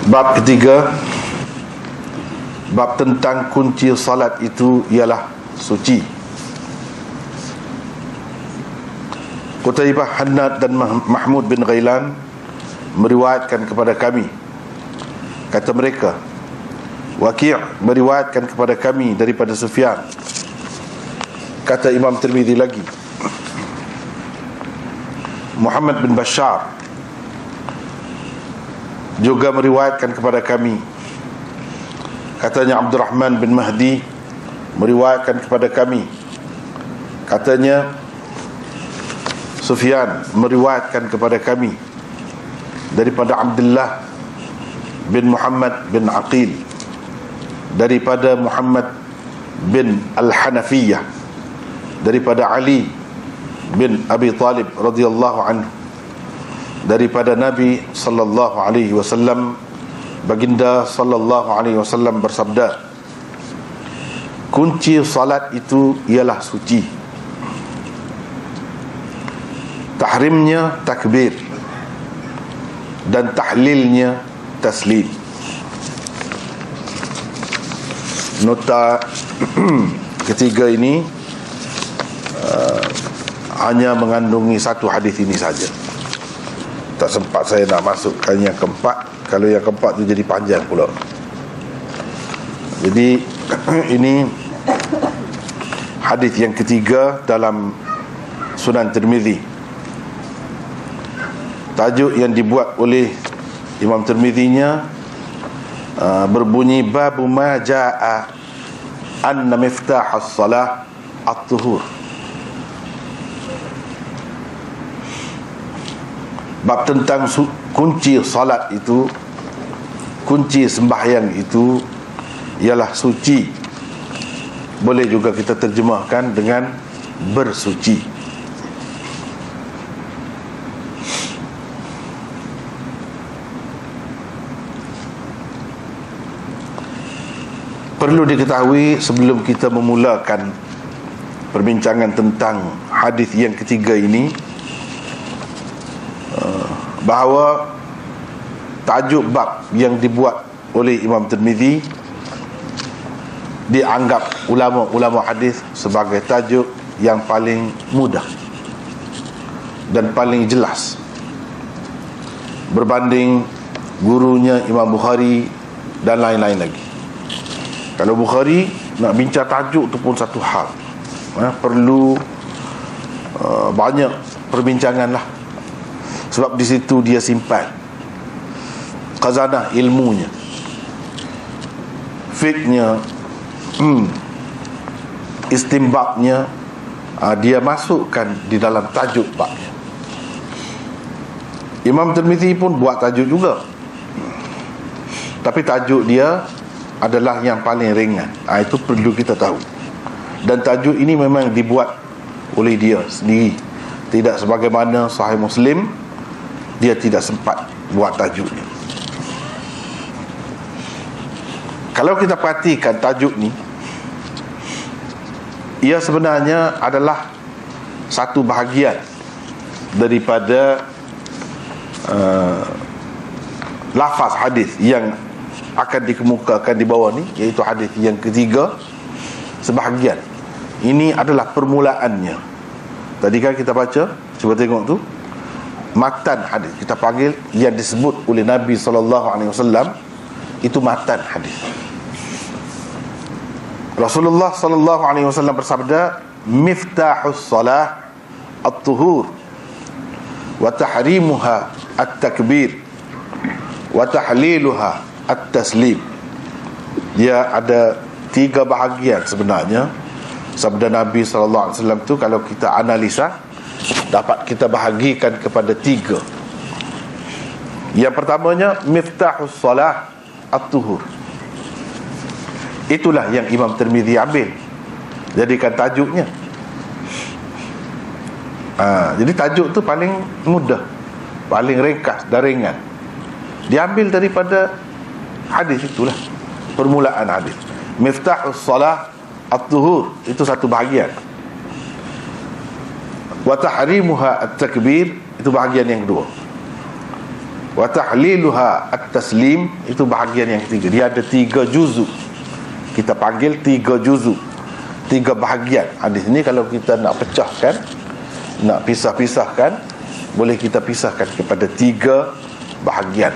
Bab ketiga, bab tentang kunci salat itu ialah suci. Qutaibah, Hannad dan Mahmud bin Ghailan meriwayatkan kepada kami, kata mereka, Waqi' meriwayatkan kepada kami daripada Sufyan. Kata Imam Tirmidzi lagi, Muhammad bin Bashar juga meriwayatkan kepada kami. Katanya Abdurrahman bin Mahdi meriwayatkan kepada kami. Katanya Sufyan meriwayatkan kepada kami daripada Abdullah bin Muhammad bin Aqil, daripada Muhammad bin Al-Hanafiyah, daripada Ali bin Abi Talib radhiyallahu anhu, daripada Nabi sallallahu alaihi wasallam, baginda sallallahu alaihi wasallam bersabda, kunci salat itu ialah suci. Tahrimnya takbir dan tahlilnya taslim. Nota ketiga ini hanya mengandungi satu hadis ini saja. Tak sempat saya nak masukkan yang keempat. Kalau yang keempat tu jadi panjang pula. Jadi ini hadis yang ketiga dalam Sunan Tirmizi. Tajuk yang dibuat oleh Imam Tirmizinya berbunyi babu ma jaa anna miftah as-salah at-tuhur. Bab tentang kunci salat itu, kunci sembahyang itu ialah suci. Boleh juga kita terjemahkan dengan bersuci. Perlu diketahui sebelum kita memulakan perbincangan tentang hadis yang ketiga ini, bahawa tajuk bab yang dibuat oleh Imam Tirmizi dianggap ulama-ulama hadis sebagai tajuk yang paling mudah dan paling jelas berbanding gurunya Imam Bukhari dan lain-lain lagi. Kalau Bukhari nak bincang tajuk tu pun satu hal, perlu banyak perbincangan lah. Sebab di situ dia simpan khazanah ilmunya, fiqhnya, istinbatnya, dia masukkan di dalam tajuk babnya. Imam Tirmizi pun buat tajuk juga, tapi tajuk dia adalah yang paling ringan. Itu perlu kita tahu. Dan tajuk ini memang dibuat oleh dia sendiri, tidak sebagaimana Sahih Muslim, dia tidak sempat buat tajuknya. Kalau kita perhatikan tajuk ni, ia sebenarnya adalah satu bahagian daripada lafaz hadis yang akan dikemukakan di bawah ni, iaitu hadis yang ketiga, sebahagian. Ini adalah permulaannya. Tadi kan kita baca, cuba tengok tu, matan hadis, kita panggil yang disebut oleh Nabi SAW, itu matan hadis. Rasulullah SAW bersabda, miftahus salah at-tuhur wa tahrimuha at-takbir wa tahliluha at-taslim. Dia ada tiga bahagian sebenarnya. Sabda Nabi SAW tu, kalau kita analisa, dapat kita bahagikan kepada tiga. Yang pertamanya, miftahus salah at-tuhur. Itulah yang Imam Tirmizi ambil, jadikan tajuknya. Jadi tajuk tu paling mudah, paling ringkas dan ringan. Diambil daripada hadis itulah, permulaan hadis. Miftahus salah at-tuhur, itu satu bahagian. Wa tahrimuha at-takbir, itu bahagian yang kedua. Wa tahliluha at-taslim, itu bahagian yang ketiga. Dia ada 3 juzuk. Kita panggil 3 juzuk, 3 bahagian. Hadis ini kalau kita nak pecahkan, nak pisah-pisahkan, boleh kita pisahkan kepada 3 bahagian.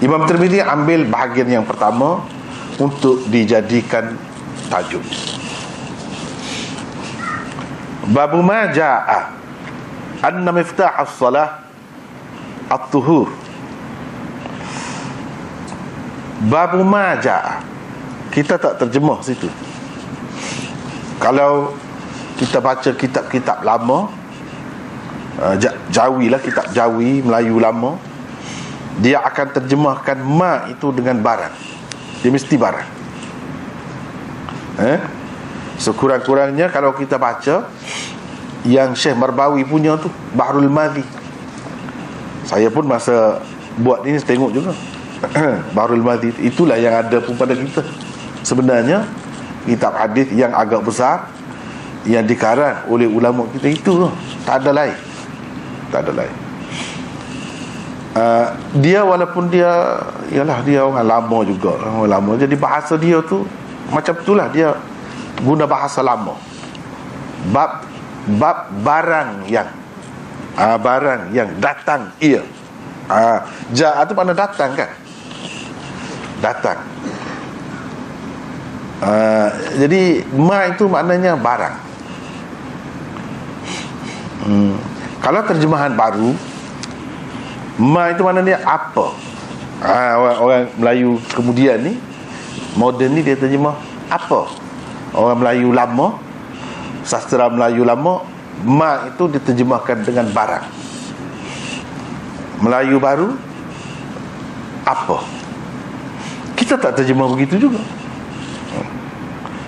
Imam Tirmidzi ambil bahagian yang pertama untuk dijadikan tajuk. Babu ma jaa anna miftah as-salah at-tuhur. Babu ma jaa, kita tak terjemah situ. Kalau kita baca kitab-kitab lama, Jawi lah, kitab Jawi Melayu lama, dia akan terjemahkan ma itu dengan barang. Dia mesti barang. Sekurang-kurangnya kalau kita baca yang Syekh Marbawi punya tu, Bahrul Madhi. Saya pun masa buat ini tengok juga. Bahrul Madhi, itulah yang ada pun pada kita. Sebenarnya kitab hadis yang agak besar, yang dikarang oleh ulama kita itu tu, tak ada lain. Tak ada lain. Dia walaupun dia, ialah dia orang lama juga, orang lama, jadi bahasa dia tu macam itulah, dia guna bahasa lama. Bab barang yang barang yang datang ia. Ja'a tu makna datang kan? Datang. Jadi ma itu maknanya barang. Kalau terjemahan baru, ma itu maknanya apa? Orang Melayu kemudian ni, moden ni, dia terjemah apa? Orang Melayu lama, sastra Melayu lama, ma itu diterjemahkan dengan barang. Melayu baru, apa? Kita tak terjemah begitu juga.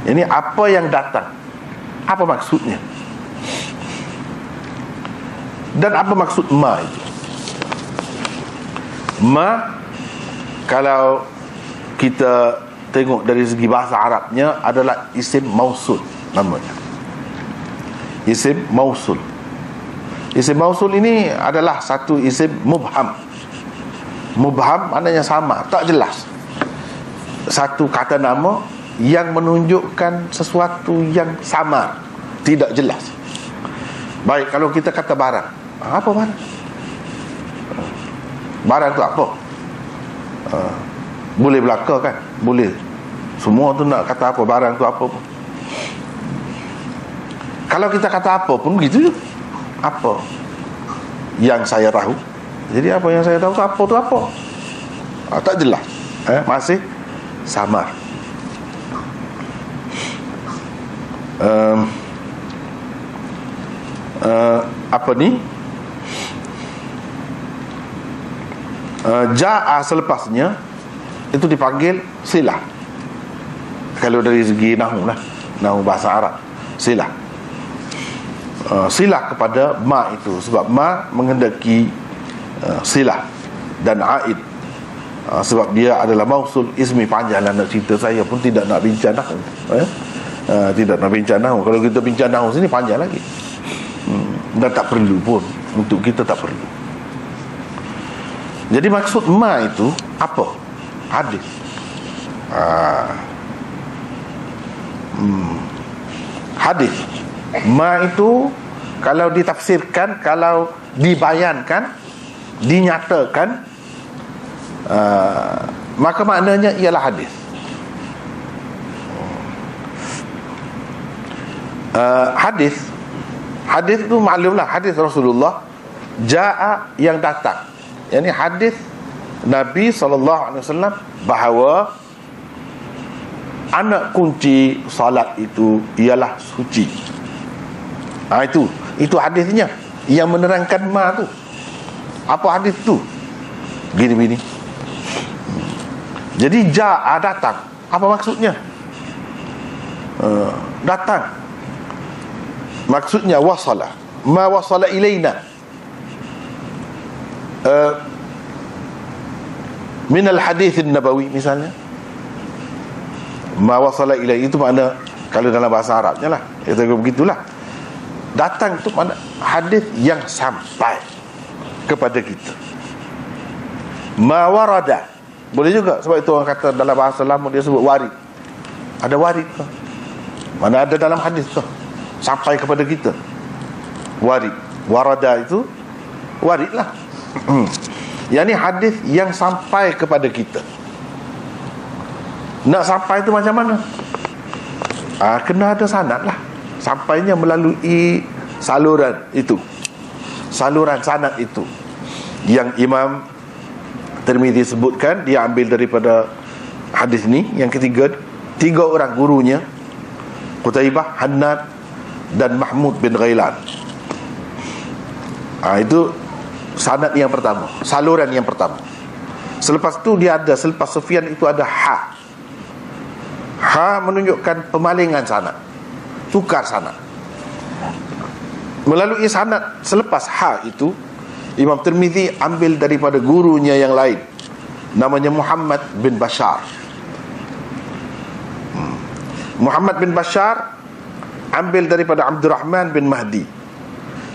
Ini apa yang datang, apa maksudnya? Dan apa maksud ma itu? Ma, kalau kita tengok dari segi bahasa Arabnya, adalah isim mausul namanya. Isim mausul. Isim mausul ini adalah satu isim mubham. Mubham maknanya sama, tak jelas. Satu kata nama yang menunjukkan sesuatu yang samar, tidak jelas. Baik, kalau kita kata barang, apa barang? Barang tu apa? Boleh belaka kan? Boleh. Semua tu nak kata apa, barang tu apa pun. Kalau kita kata apa pun begitu je. Apa yang saya tahu. Jadi apa yang saya tahu tu apa tu apa? Tak jelas. Masih samar. Apa ni? Ja'a selepasnya itu dipanggil silah. Kalau dari segi nahu lah, nahu bahasa Arab, silah. Silah kepada ma itu, sebab ma mengendaki silah dan aid. Sebab dia adalah mausul ismi. Panjang lah nak cerita, saya pun tidak nak bincang nahu. Tidak nak bincang nahu. Kalau kita bincang nahu sini panjang lagi. Dan tak perlu pun, untuk kita tak perlu. Jadi maksud ma itu apa? Hadis. Hadis. Ma itu kalau ditafsirkan, kalau dibayankan, dinyatakan, maka maknanya ialah hadis. Hadis itu maklumlah, hadis Rasulullah, ja'a yang datang. Yani hadis Nabi SAW bahawa anak kunci salat itu ialah suci. Itu hadisnya yang menerangkan ma tu. Apa hadis tu? Gini-gini. Jadi ja'a datang. Apa maksudnya? Datang. Maksudnya wasala. Ma wasala ilaina. Min al-hadith an-nabawi misalnya. Ma wasala ilai, itu makna kalau dalam bahasa Arabnya lah. Itu begitulah. Datang itu mana hadis yang sampai kepada kita. Ma warada, boleh juga, sebab itu orang kata dalam bahasa lama dia sebut warid. Ada warid tu, mana ada dalam hadis tu sampai kepada kita. Warid, warada itu warid lah. Yang ni hadis yang sampai kepada kita. Nak sampai itu macam mana? Kena ada sanad lah. Sampainya melalui saluran itu, saluran sanad itu yang Imam Tirmizi sebutkan. Dia ambil daripada hadis ni yang ketiga, 3 orang gurunya, Qutaibah, Hannad dan Mahmud bin Ghailan. Itu sanad yang pertama, saluran yang pertama. Selepas tu dia ada, selepas Sufyan itu ada Ha menunjukkan pemalingan sanad, tukar sanad. Melalui sanad selepas ha itu, Imam Tirmizi ambil daripada gurunya yang lain, namanya Muhammad bin Bashar. Muhammad bin Bashar ambil daripada Abdurrahman bin Mahdi.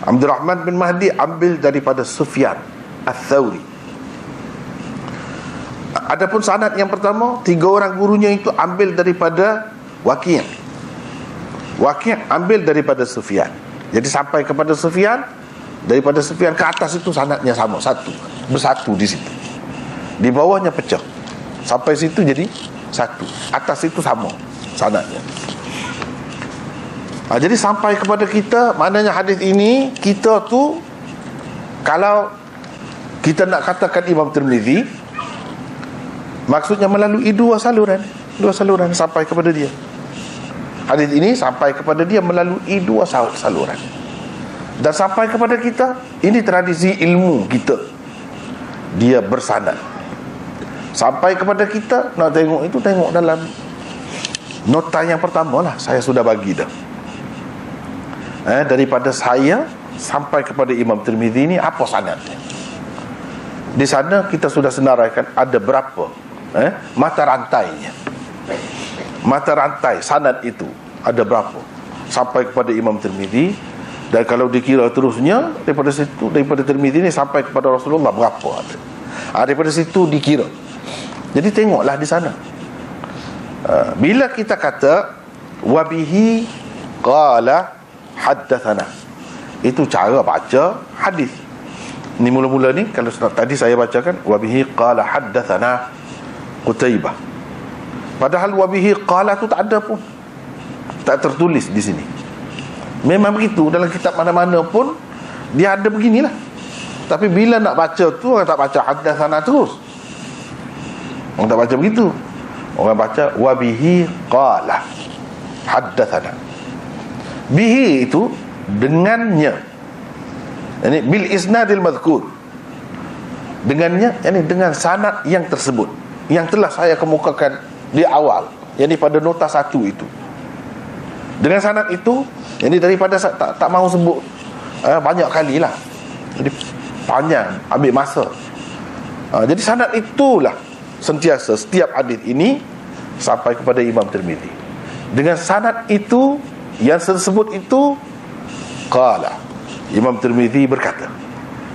Abdurrahman bin Mahdi ambil daripada Sufyan Ats-Tsauri. Adapun sanad yang pertama, 3 orang gurunya itu ambil daripada Waqi'. Waqi' ambil daripada Sufyan. Jadi sampai kepada Sufyan, daripada Sufyan ke atas itu sanadnya sama, satu, bersatu di situ. Di bawahnya pecah. Sampai situ jadi satu. Atas itu sama sanadnya. Jadi sampai kepada kita, maknanya hadis ini kita tu, kalau kita nak katakan Imam Tirmizi, maksudnya melalui 2 saluran sampai kepada dia. Hadis ini sampai kepada dia melalui 2 saluran. Dan sampai kepada kita, ini tradisi ilmu kita, dia bersanad. Sampai kepada kita, nak tengok itu, tengok dalam nota yang pertama lah, saya sudah bagi dah. Daripada saya sampai kepada Imam Tirmizi ini, apa sanadnya? Di sana kita sudah senaraikan ada berapa mata rantainya. Mata rantai sanad itu ada berapa sampai kepada Imam Tirmizi. Dan kalau dikira terusnya daripada situ, daripada Tirmizi ni sampai kepada Rasulullah, berapa ada. Daripada situ dikira. Jadi tengoklah di sana. Bila kita kata wabihi qala haddatsana, itu cara baca hadis. Ni mula-mula ni, kalau tadi saya bacakan wabihi qala haddatsana Qutaibah, padahal wabihi qala tu tak ada pun, tak tertulis di sini. Memang begitu, dalam kitab mana-mana pun dia ada beginilah. Tapi bila nak baca tu, orang tak baca haddatsana terus, orang tak baca begitu. Orang baca wabihi qala haddatsana. Bihi itu dengannya, yani bil isnadil madhkur, dengannya, yani dengan sanad yang tersebut, yang telah saya kemukakan di awal, yani pada nota 1 itu. Dengan sanad itu, yani daripada tak mahu sebut banyak kali lah, jadi panjang, ambil masa. Jadi sanad itulah sentiasa setiap hadis ini sampai kepada Imam Tirmizi. Dengan sanad itu, yang tersebut itu, qala, Imam Tirmizi berkata.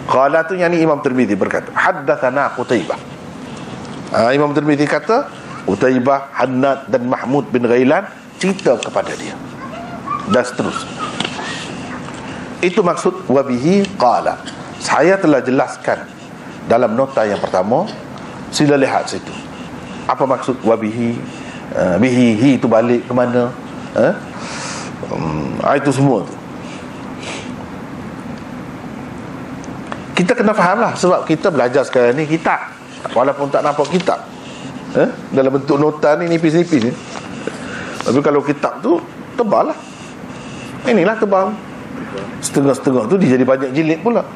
Qala tu yani Imam Tirmizi berkata, haddatsana Qutaibah. Imam Tirmizi kata, Qutaibah, Hannad dan Mahmud bin Ghailan cerita kepada dia, dan seterusnya. Itu maksud wabihi qala. Saya telah jelaskan dalam nota yang pertama, sila lihat situ. Apa maksud wabihi? Bihi, hi itu balik ke mana? Itu semua tu kita kena faham lah. Sebab kita belajar sekarang ni kitab, walaupun tak nampak kitab dalam bentuk nota ni, nipis-nipis ni. Tapi kalau kitab tu tebal lah. Inilah tebal, setengah-setengah tu dia jadi banyak jilid pula.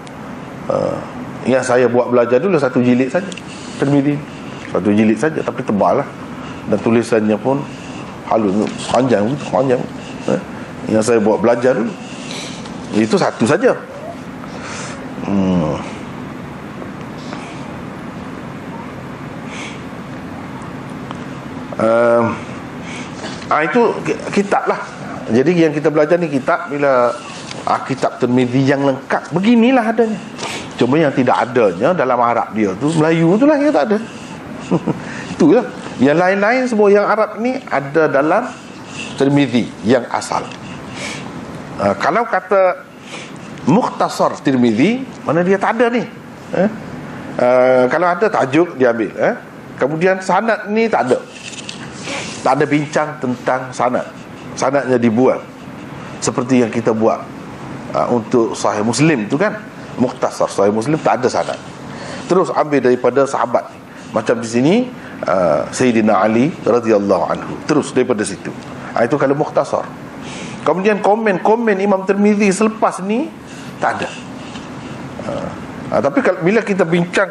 Yang saya buat belajar dulu 1 jilid saja, Tirmizi 1 jilid saja, tapi tebal lah. Dan tulisannya pun halus, panjang. Yang saya buat belajar dulu itu 1 saja. Itu kitab lah. Jadi yang kita belajar ni kitab. Bila kitab Tirmizi yang lengkap beginilah adanya. Cuma yang tidak adanya dalam Arab dia tu, Melayu tu lah yang tak ada. Itulah. Yang lain-lain semua yang Arab ni ada dalam Tirmizi yang asal. Kalau kata Mukhtasar Tirmizi, mana dia tak ada ni. Kalau ada tajuk dia ambil. Kemudian sanad ni tak ada. Tak ada bincang tentang sanad. Sanadnya dibuat seperti yang kita buat untuk Sahih Muslim tu kan. Mukhtasar Sahih Muslim tak ada sanad. Terus ambil daripada sahabat. Macam di sini Sayyidina Ali radhiyallahu anhu. Terus daripada situ. Itu kalau mukhtasar. Kemudian komen Imam Tirmizi selepas ni tak ada. Tapi bila kita bincang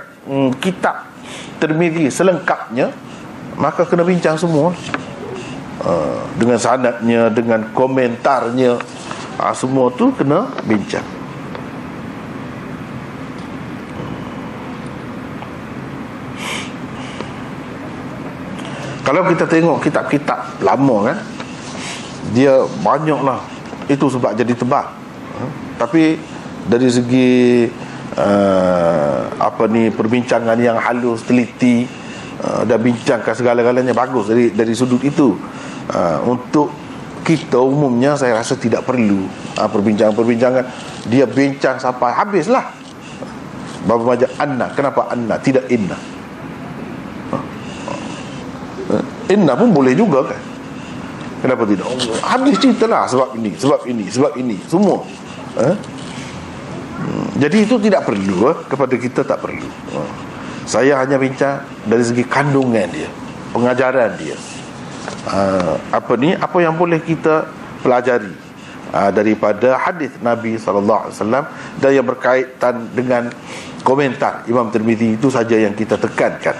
kitab Tirmizi selengkapnya, maka kena bincang semua. Dengan sanadnya, dengan komentarnya, semua tu kena bincang. Kalau kita tengok kitab-kitab lama kan, dia banyaklah. Itu sebab jadi tebal. Tapi dari segi perbincangan yang halus, teliti, dan bincangkan segala-galanya bagus dari sudut itu. Untuk kita umumnya saya rasa tidak perlu perbincangan-perbincangan. Dia bincang sampai habislah. Bab macam anna, kenapa anna tidak inna? Inna pun boleh juga kan. Kenapa tidak? Habis ceritalah sebab ini semua. Jadi itu tidak perlu, kepada kita tak perlu. Saya hanya bincang dari segi kandungan dia, pengajaran dia. Apa yang boleh kita pelajari daripada hadis Nabi SAW dan yang berkaitan dengan komentar Imam Tirmizi, itu saja yang kita tekankan.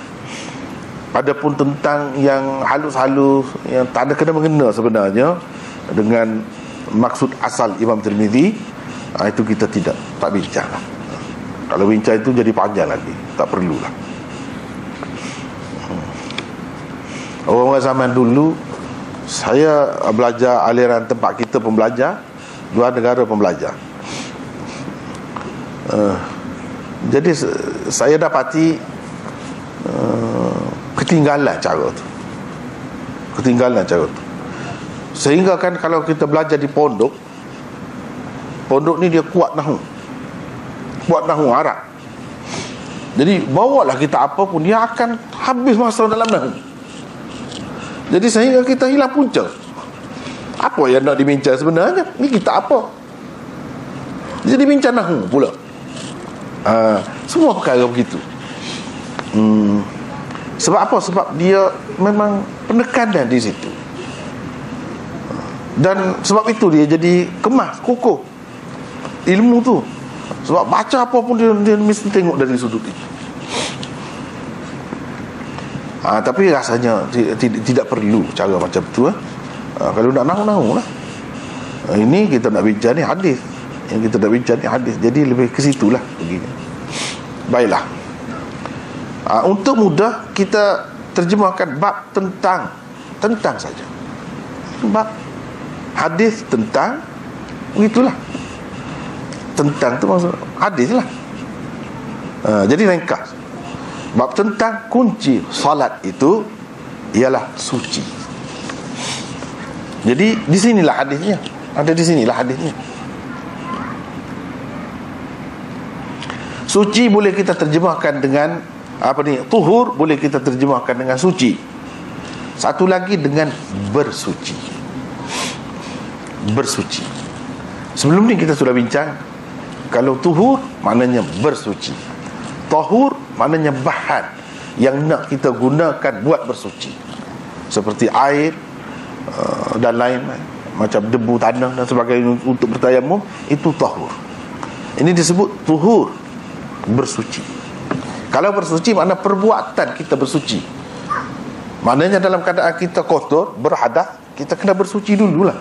Adapun tentang yang halus-halus, yang tak ada kena-mengena sebenarnya dengan maksud asal Imam Tirmizi, itu kita tak bincang. Kalau bincang itu jadi panjang lagi, tak perlulah. Orang-orang zaman dulu, saya belajar aliran tempat kita pembelajar, 2 negara pembelajar. Jadi saya dapati ketinggalan cara tu. Sehingga kan kalau kita belajar di pondok ni dia kuat nahu Arab. Jadi bawalah kita apa pun, dia akan habis masa dalam nahu. Jadi sehingga kita hilang punca. Apa yang nak dibincang sebenarnya? Ni kita apa? Jadi bincang nahu pula. Semua perkara begitu. Sebab apa? Sebab dia memang penekanan di situ. Dan sebab itu dia jadi kemas, kokoh ilmu tu. Sebab baca apa pun dia mesti tengok dari sudut itu. Tapi rasanya tidak perlu cara macam tu. Kalau nak nahu lah. Ini kita nak bincang ni hadis. Yang kita nak bincang ni hadis. Jadi lebih ke situlah begini. Baiklah. Untuk mudah kita terjemahkan bab tentang saja. Bab hadis tentang, begitulah. Tentang tu maksud hadis lah. Jadi ringkas. Bab tentang kunci salat itu ialah suci. Jadi di sinilah hadisnya. Ada di sinilah hadisnya. Suci boleh kita terjemahkan dengan tuhur boleh kita terjemahkan dengan suci. Satu lagi dengan bersuci. Sebelum ni kita sudah bincang, kalau tuhur maknanya bersuci, tahur maknanya bahan yang nak kita gunakan buat bersuci, seperti air dan lain macam debu tanah dan sebagainya untuk bertayamum, itu tahur. Ini disebut tuhur, bersuci. Kalau bersuci makna perbuatan kita bersuci. Maknanya dalam keadaan kita kotor, berhadas, kita kena bersuci dululah.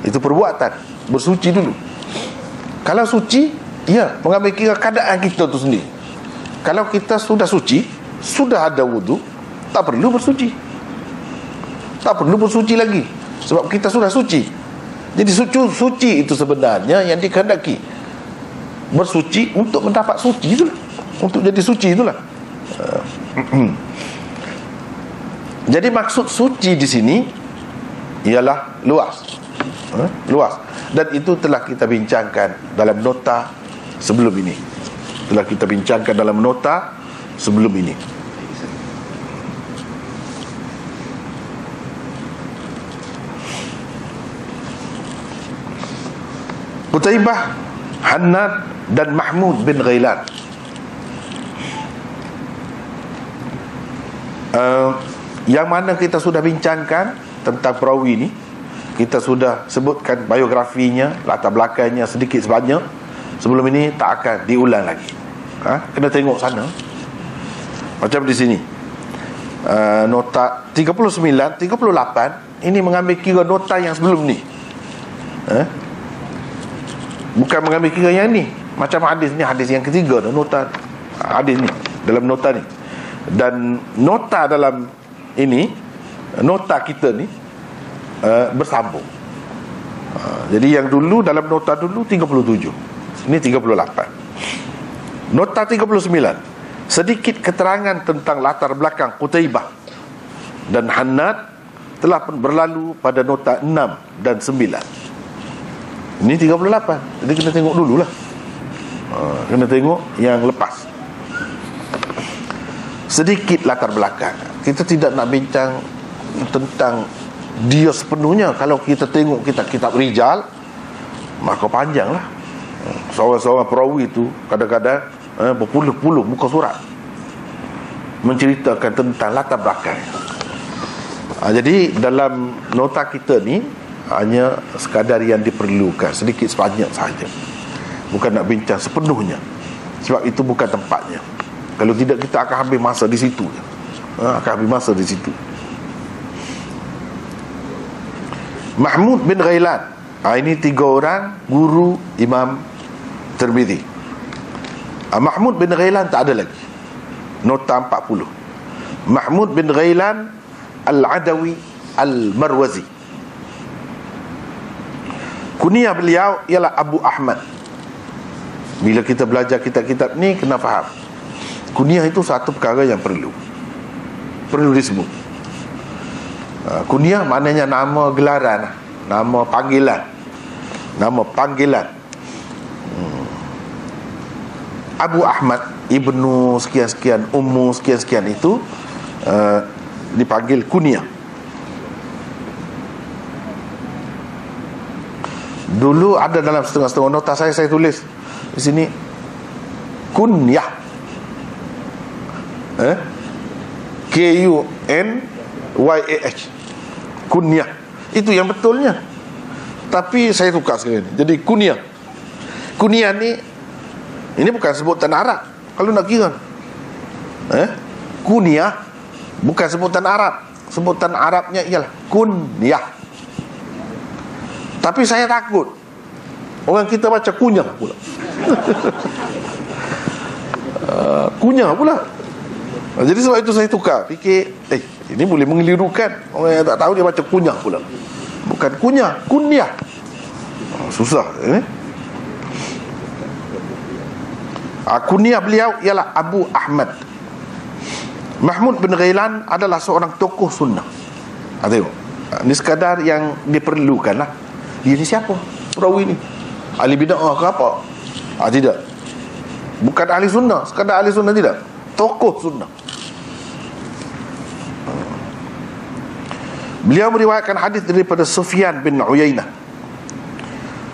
Itu perbuatan, bersuci dulu. Kalau suci, mengambil kira keadaan kita tu sendiri. Kalau kita sudah suci, sudah ada wudu, tak perlu bersuci. Tak perlu bersuci lagi, sebab kita sudah suci. Jadi suci itu sebenarnya yang dikehendaki. Bersuci untuk mendapat suci itulah, untuk jadi suci itulah. Jadi maksud suci di sini ialah luas, luas. Dan itu telah kita bincangkan dalam nota sebelum ini. Telah kita bincangkan dalam nota sebelum ini. Qutaibah, Hannad dan Mahmud bin Ghailan. Yang mana kita sudah bincangkan tentang perawi ini. Kita sudah sebutkan biografinya, latar belakangnya sedikit sebanyak. Sebelum ini tak akan diulang lagi. Kena tengok sana. Macam di sini, nota 39, 38. Ini mengambil kira nota yang sebelum ni, bukan mengambil kira yang ni. Macam hadis ni, hadis yang ketiga, nota hadis ni, dalam nota ni. Dan nota dalam ini, nota kita ni bersambung. Jadi yang dulu dalam nota dulu 37, ini 38. Nota 39, sedikit keterangan tentang latar belakang Qutaibah dan Hannad telah pun berlalu pada nota 6 dan 9. Ini 38. Jadi kena tengok dululah. Kena tengok yang lepas. Sedikit latar belakang. Kita tidak nak bincang tentang dia sepenuhnya. Kalau kita tengok kitab Rijal, maka panjanglah. Seorang-seorang perawi itu kadang-kadang berpuluh-puluh muka surat menceritakan tentang latar belakang. Jadi dalam nota kita ni hanya sekadar yang diperlukan, sedikit sebanyak sahaja. Bukan nak bincang sepenuhnya, sebab itu bukan tempatnya. Kalau tidak, kita akan habis masa di situ. Akan habis masa di situ. Mahmud bin Ghailan, ini 3 orang guru Imam Tirmizi. Mahmud bin Ghailan tak ada lagi. Nota 40. Mahmud bin Ghailan Al-Adawi Al-Marwazi. Kunyah beliau ialah Abu Ahmad. Bila kita belajar kitab-kitab ni, kena faham kunyah itu satu perkara yang perlu disebut. Kunyah maknanya nama gelaran, nama panggilan. Abu Ahmad, Ibnu sekian-sekian, Ummu sekian-sekian itu dipanggil kunyah. Dulu ada dalam setengah-setengah nota saya tulis di sini kunyah, Kunyah, kunyah itu yang betulnya, tapi saya tukar sekarang jadi kunyah. Kunyah ni, ini bukan sebutan Arab. Kalau nak kira kunyah bukan sebutan Arab. Sebutan Arabnya ialah kunyah. Tapi saya takut orang kita baca kunyah pula. Kunyah pula. Jadi sebab itu saya tukar, fikir ini boleh mengelirukan. Orang yang tak tahu dia baca kunyah pula. Bukan kunyah, kunyah. Susah. Kunyah beliau ialah Abu Ahmad. Mahmud bin Ghailan adalah seorang tokoh sunnah. Tengok, ini sekadar yang diperlukan lah. Dia ni siapa? Perawi ni ahli bid'ah ke apa? Tidak. Bukan ahli sunnah. Sekadar ahli sunnah tidak. Tokoh sunnah. Beliau meriwayatkan hadis daripada Sufyan bin Uyainah,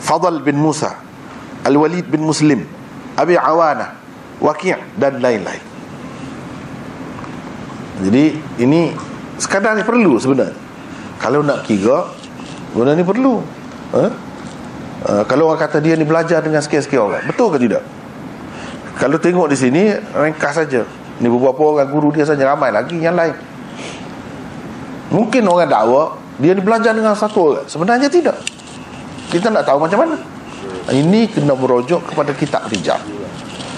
Fadl bin Musa, Al-Walid bin Muslim, Abi Awanah, Waqi' dan lain-lain. Jadi ini sekadar ni perlu sebenarnya. Kalau nak kira, benda ni perlu. Kalau orang kata dia ni belajar dengan sekian-sekian orang, betul ke tidak? Kalau tengok di sini, ringkas saja. Ni beberapa orang guru dia saja, ramai lagi yang lain. Mungkin orang dakwa dia ni belajar dengan satu orang, sebenarnya tidak. Kita nak tahu macam mana. Ini kena merujuk kepada kitab Rijal.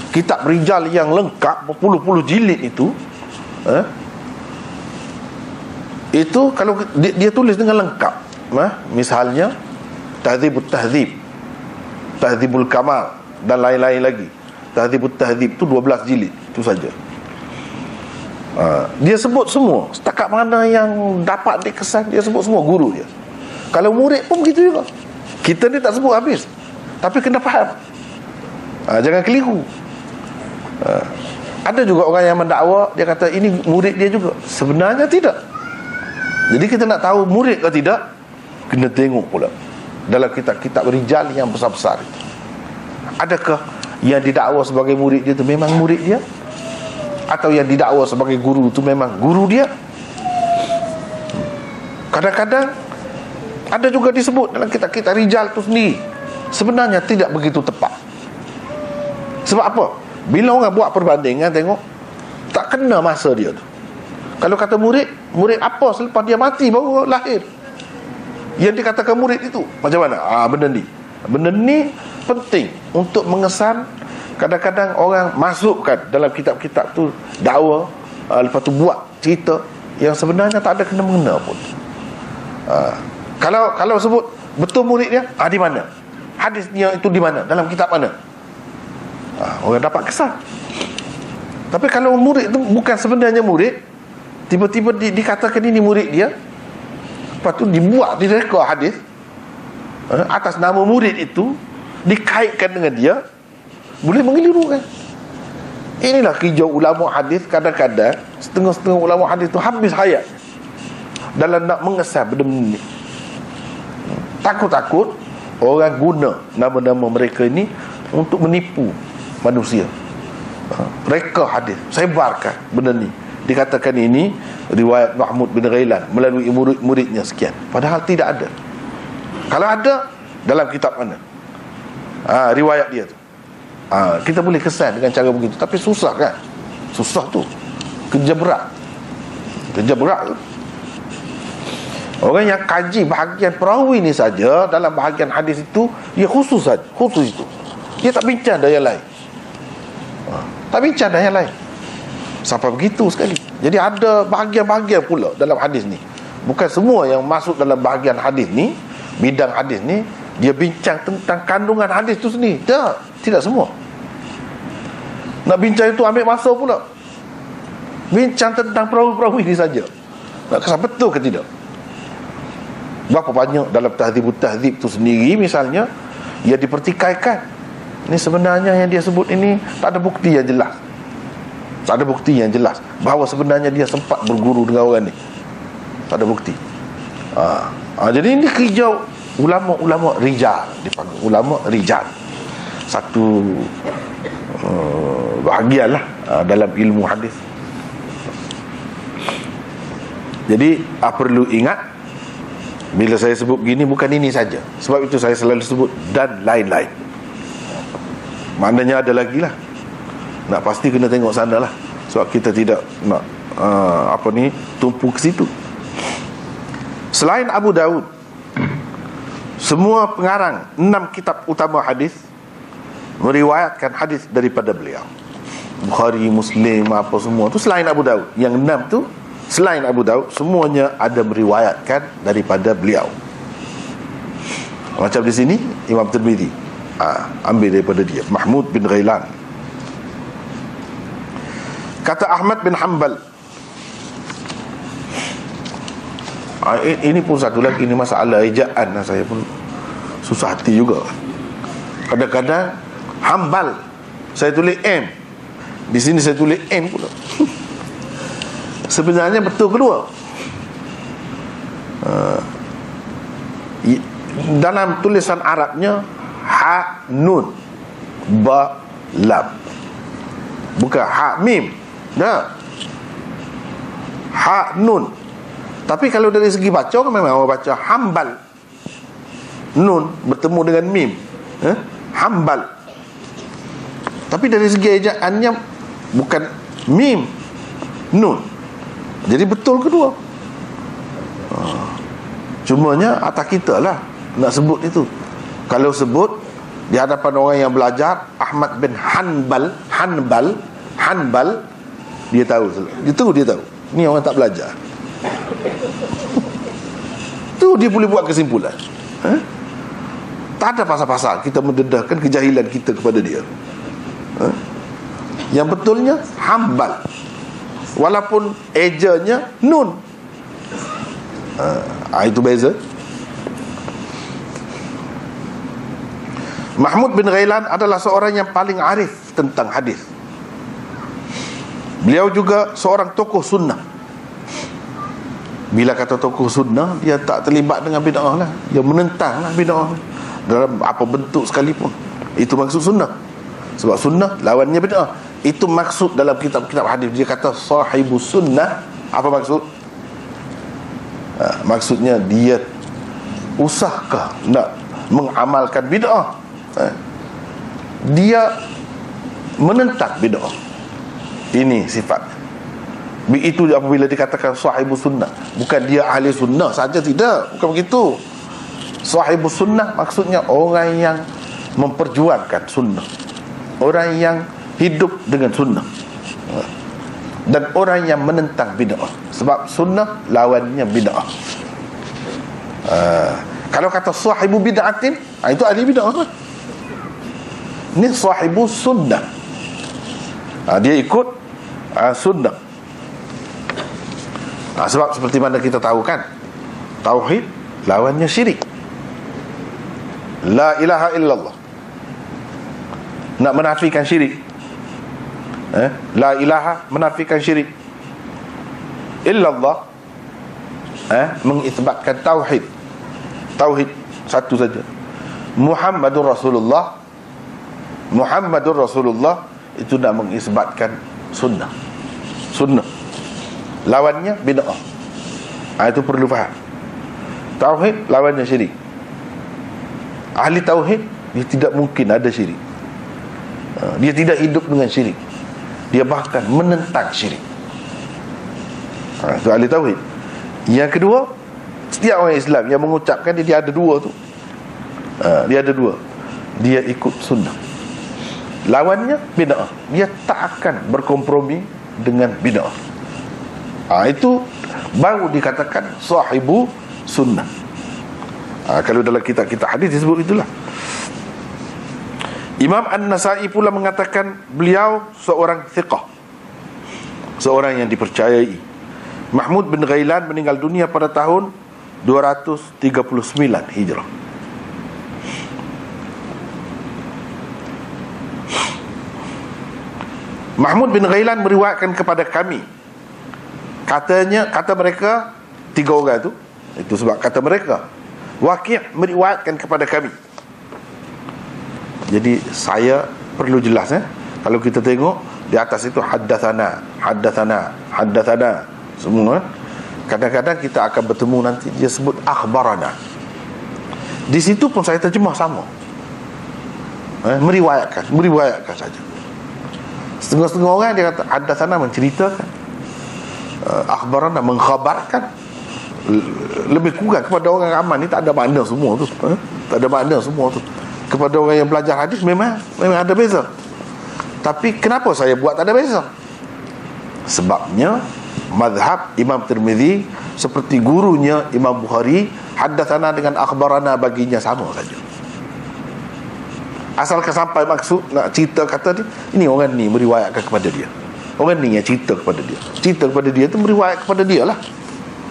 Kitab Rijal yang lengkap berpuluh-puluh jilid itu, itu kalau dia tulis dengan lengkap. Misalnya Tahdzibut Tahdzib, Tahdzibul Kamal, dan lain-lain lagi. Tahdzibut Tahdzib tu 12 jilid, itu saja. Dia sebut semua, setakat mana yang dapat dikesan, dia sebut semua guru dia. Kalau murid pun begitu juga. Kita ni tak sebut habis, tapi kena faham. Jangan keliru. Ada juga orang yang mendakwa, dia kata ini murid dia juga. Sebenarnya tidak. Jadi kita nak tahu murid ke tidak, kena tengok pula dalam kitab-kitab rijal yang besar-besar itu. Adakah yang didakwa sebagai murid dia tu memang murid dia, atau yang didakwa sebagai guru tu memang guru dia? Kadang-kadang ada juga disebut dalam kitab-kitab rijal tu sendiri, sebenarnya tidak begitu tepat. Sebab apa? Bila orang buat perbandingan, tengok tak kena masa dia tu. Kalau kata murid apa selepas dia mati baru lahir, yang dikatakan murid itu macam mana? Benda ni penting untuk mengesan. Kadang-kadang orang masukkan dalam kitab-kitab tu dakwa, lepas tu buat cerita yang sebenarnya tak ada kena-mengena pun. Kalau sebut betul murid dia, di mana? Hadisnya itu di mana? Dalam kitab mana? Orang dapat kesan. Tapi kalau murid itu bukan sebenarnya murid, tiba-tiba dikatakan ini murid dia, lepas tu dibuat, direka hadis atas nama murid itu, dikaitkan dengan dia, boleh mengelirukan. Inilah hijau ulama hadis. Kadang-kadang setengah-setengah ulama hadis tu habis hayat dalam nak mengesan benda ni. Takut-takut orang guna nama-nama mereka ini untuk menipu manusia. Reka hadis, sebarkan benda ni, dikatakan ini riwayat Mahmud bin Ghailan melalui murid-muridnya sekian, padahal tidak ada. Kalau ada, dalam kitab mana riwayat dia tu? Kita boleh kesan dengan cara begitu. Tapi susah kan? Susah tu, kerja berat tu. Orang yang kaji bahagian perawi ni saja, dalam bahagian hadis itu, dia khusus itu. Dia tak bincang dengan yang lain. Tak bincang dengan yang lain. Sampai begitu sekali. Jadi ada bahagian-bahagian pula dalam hadis ni. Bukan semua yang masuk dalam bahagian hadis ni, bidang hadis ni, dia bincang tentang kandungan hadis tu sendiri. Tidak semua. Nak bincang itu ambil masa pula. Bincang tentang perawi-perawi ni saja. Nak kesan betul ke tidak? Berapa banyak dalam Tahdzibut Tahdzib tu sendiri misalnya, ia dipertikaikan. Ini sebenarnya yang dia sebut ini tak ada bukti yang jelas. Tak ada bukti yang jelas bahawa sebenarnya dia sempat berguru dengan orang ni. Tak ada bukti. Jadi ini kerja ulama-ulama rijal, dipanggil ulama rijal. Satu bahagian lah dalam ilmu hadis. Jadi perlu ingat, bila saya sebut begini, bukan ini saja. Sebab itu saya selalu sebut dan lain-lain. Maknanya ada lagi lah. Nak pasti kena tengok sana lah. Sebab kita tidak nak tumpu ke situ. Selain Abu Daud, semua pengarang 6 kitab utama hadis meriwayatkan hadis daripada beliau. Bukhari, Muslim, apa semua tu selain Abu Daud. Yang 6 tu selain Abu Daud, semuanya ada meriwayatkan daripada beliau. Macam di sini Imam Tirmizi ambil daripada dia, Mahmud bin Ghailan. Kata Ahmad bin Hanbal, ini pun satu lagi, ini masalah ejaan. Saya pun susah hati juga. Kadang-kadang Hanbal saya tulis M, di sini saya tulis N pula. Sebenarnya betul kedua. Dalam tulisan Arabnya ha nun ba lam, bukan ha mim. Ha nun. Tapi kalau dari segi baca kan memang orang baca Hanbal, nun bertemu dengan mim, Hanbal. Tapi dari segi ejaannya bukan mim, nun. Jadi betul kedua. Cumanya atas kita lah nak sebut itu. Kalau sebut di hadapan orang yang belajar, Ahmad bin Hanbal, dia tahu. Dia tahu. Ni orang tak belajar. Tu dia boleh buat kesimpulan. Tak ada pasal-pasal kita mendedahkan kejahilan kita kepada dia. Yang betulnya hambal, walaupun ejanya nun. Itu beza. Mahmud bin Ghailan adalah seorang yang paling arif tentang hadis. Beliau juga seorang tokoh sunnah. Bila kata tokoh sunnah, dia tak terlibat dengan bid'ah lah. Dia menentang lah bid'ah dalam apa bentuk sekalipun. Itu maksud sunnah. Sebab sunnah lawannya bid'ah. Itu maksud dalam kitab-kitab hadis. Dia kata sahibus sunnah. Apa maksud? Maksudnya dia usahkah nak mengamalkan bid'ah? Dia menentang bid'ah. Ini sifatnya. Itu apabila dikatakan sahibus sunnah, bukan dia ahli sunnah saja, tidak, bukan begitu. Sahibus sunnah maksudnya orang yang memperjuangkan sunnah, orang yang hidup dengan sunnah, dan orang yang menentang bid'ah. Sebab sunnah lawannya bid'ah. Kalau kata sahibu bid'atin, itu ahli bid'ah kan? Ini sahibu sunnah. Dia ikut sunnah. Sebab seperti mana kita tahu kan, tauhid lawannya syirik. La ilaha illallah, nak menafikan syirik. La ilaha menafikan syirik. Illallah mengisbatkan tauhid. Tauhid satu saja. Muhammadur Rasulullah. Muhammadur Rasulullah itu nak mengisbatkan sunnah. Sunnah lawannya bid'ah. Itu perlu faham. Tauhid lawannya syirik. Ahli tauhid, dia tidak mungkin ada syirik. Dia tidak hidup dengan syirik. Dia bahkan menentang syirik. Itu ahli tauhid. Yang kedua, setiap orang Islam yang mengucapkan dia ada dua tu. Dia ada dua. Dia ikut sunnah. Lawannya bid'ah. Dia tak akan berkompromi dengan bid'ah. Itu baru dikatakan sahibu sunnah. Kalau dalam kitab-kitab hadis disebut itulah. Imam An-Nasa'i pula mengatakan beliau seorang thiqah, seorang yang dipercayai. Mahmud bin Ghailan meninggal dunia pada tahun 239 Hijrah. Mahmud bin Ghailan meriwayatkan kepada kami, kata mereka, tiga orang itu sebab kata mereka. Waqi' meriwayatkan kepada kami. Jadi saya perlu jelas kalau kita tengok di atas itu haddatsana, haddatsana, haddatsana semua. Kadang-kadang kita akan bertemu nanti dia sebut akhbarana. Di situ pun saya terjemah sama. Meriwayatkan saja. Setengah-setengah orang dia kata haddatsana menceritakan, akhbarana mengkhabarkan. Lebih kurang kepada orang aman ni tak ada makna semua tu. Tak ada makna semua tu. Kepada orang yang belajar hadis memang ada beza. Tapi kenapa saya buat tak ada beza? Sebabnya mazhab Imam Tirmizi seperti gurunya Imam Bukhari, haddatsana dengan akhbarana baginya sama saja. Asalkan sampai maksud nak cerita kata dia, ini orang ni meriwayatkan kepada dia. Orang ni yang cerita kepada dia. Cerita kepada dia tu meriwayat kepada dia lah.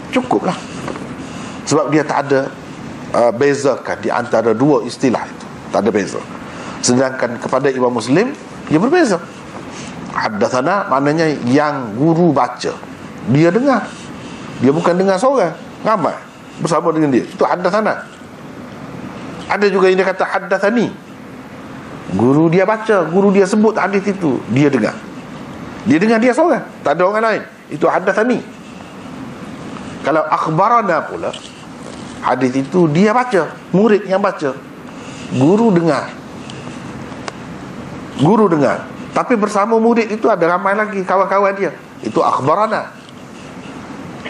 Cukup lah. Sebab dia tak ada bezakan di antara dua istilah itu. Tak ada beza. Sedangkan kepada Imam Muslim, dia berbeza. Haddatsana maknanya yang guru baca, dia dengar. Dia bukan dengar seorang, ramai bersama dengan dia. Itu haddatsana. Ada juga yang dia kata haddatsani, guru dia baca, guru dia sebut hadis itu, dia dengar. Dia dengar dia seorang, tak ada orang lain. Itu haddatsani. Kalau akhbarana pula, hadis itu dia baca, murid yang baca, guru dengar. Guru dengar, tapi bersama murid itu ada ramai lagi kawan-kawan dia. Itu akhbarana.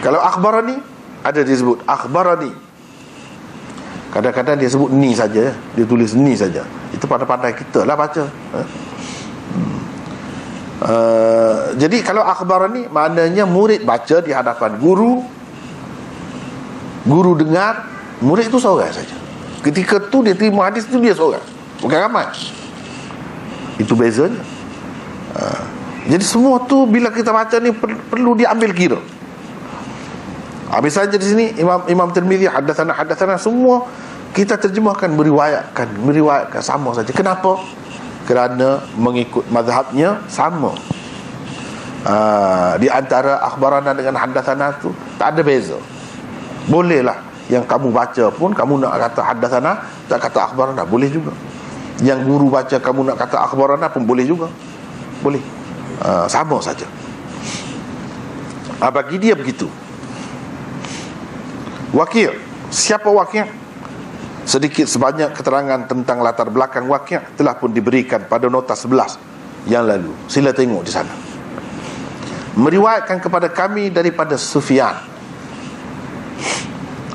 Kalau akhbarani, ada disebut akhbarani. Kadang-kadang dia sebut ni saja, dia tulis ni saja. Itu pandai-pandai kita lah baca. Jadi kalau akhbarani maknanya murid baca di hadapan guru, guru dengar, murid itu seorang saja. Ketika tu dia terima hadis tu dia seorang, bukan ramai. Itu bezanya. Jadi semua tu bila kita baca ni perlu diambil kira. Habis saja di sini Imam Tirmizi hadatsana semua kita terjemahkan meriwayatkan sama saja. Kenapa? Kerana mengikut mazhabnya sama. Di antara akhbarana dengan hadatsana tu tak ada beza. Bolehlah yang kamu baca pun kamu nak kata hadatsana, tak kata akhbarana, boleh juga. Yang guru baca kamu nak kata akhbarana pun boleh juga. Boleh. Sama saja. Bagi dia begitu. Waqi'. Siapa Waqi'? Sedikit sebanyak keterangan tentang latar belakang Waqi' telah pun diberikan pada nota 11 yang lalu. Sila tengok di sana. Meriwayatkan kepada kami daripada Sufyan.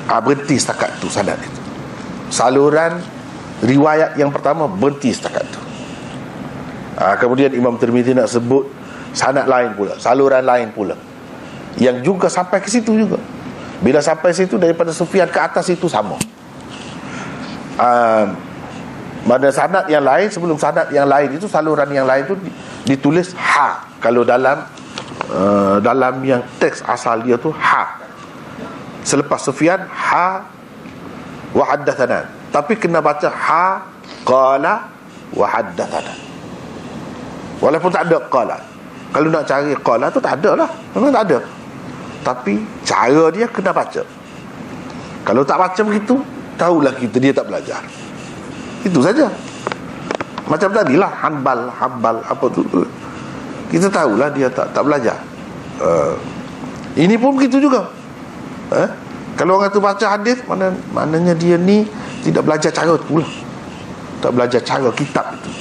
Berhenti setakat tu sanad itu. Saluran riwayat yang pertama berhenti setakat tu. Kemudian Imam Tirmizi nak sebut sanad lain pula, saluran lain pula, yang juga sampai ke situ juga. Bila sampai situ daripada Sufyan ke atas itu sama. Pada sanad yang lain, sebelum sanad yang lain itu, saluran yang lain itu ditulis ha. Kalau dalam yang teks asal dia tu ha. Selepas Sufyan ha wa haddatsana. Tapi kena baca ha qala wa haddatsana. Walaupun tak ada qala. Kalau nak cari qala tu tak ada lah. Memang tak ada. Tapi cara dia kena baca. Kalau tak baca begitu, tahulah kita dia tak belajar. Itu saja. Macam tadilah Hanbal apa tu. Kita tahulah dia tak belajar. Ini pun begitu juga. Kalau orang tu baca hadis, maknanya dia ni tidak belajar cara tu pula. Tak belajar cara kitab itu.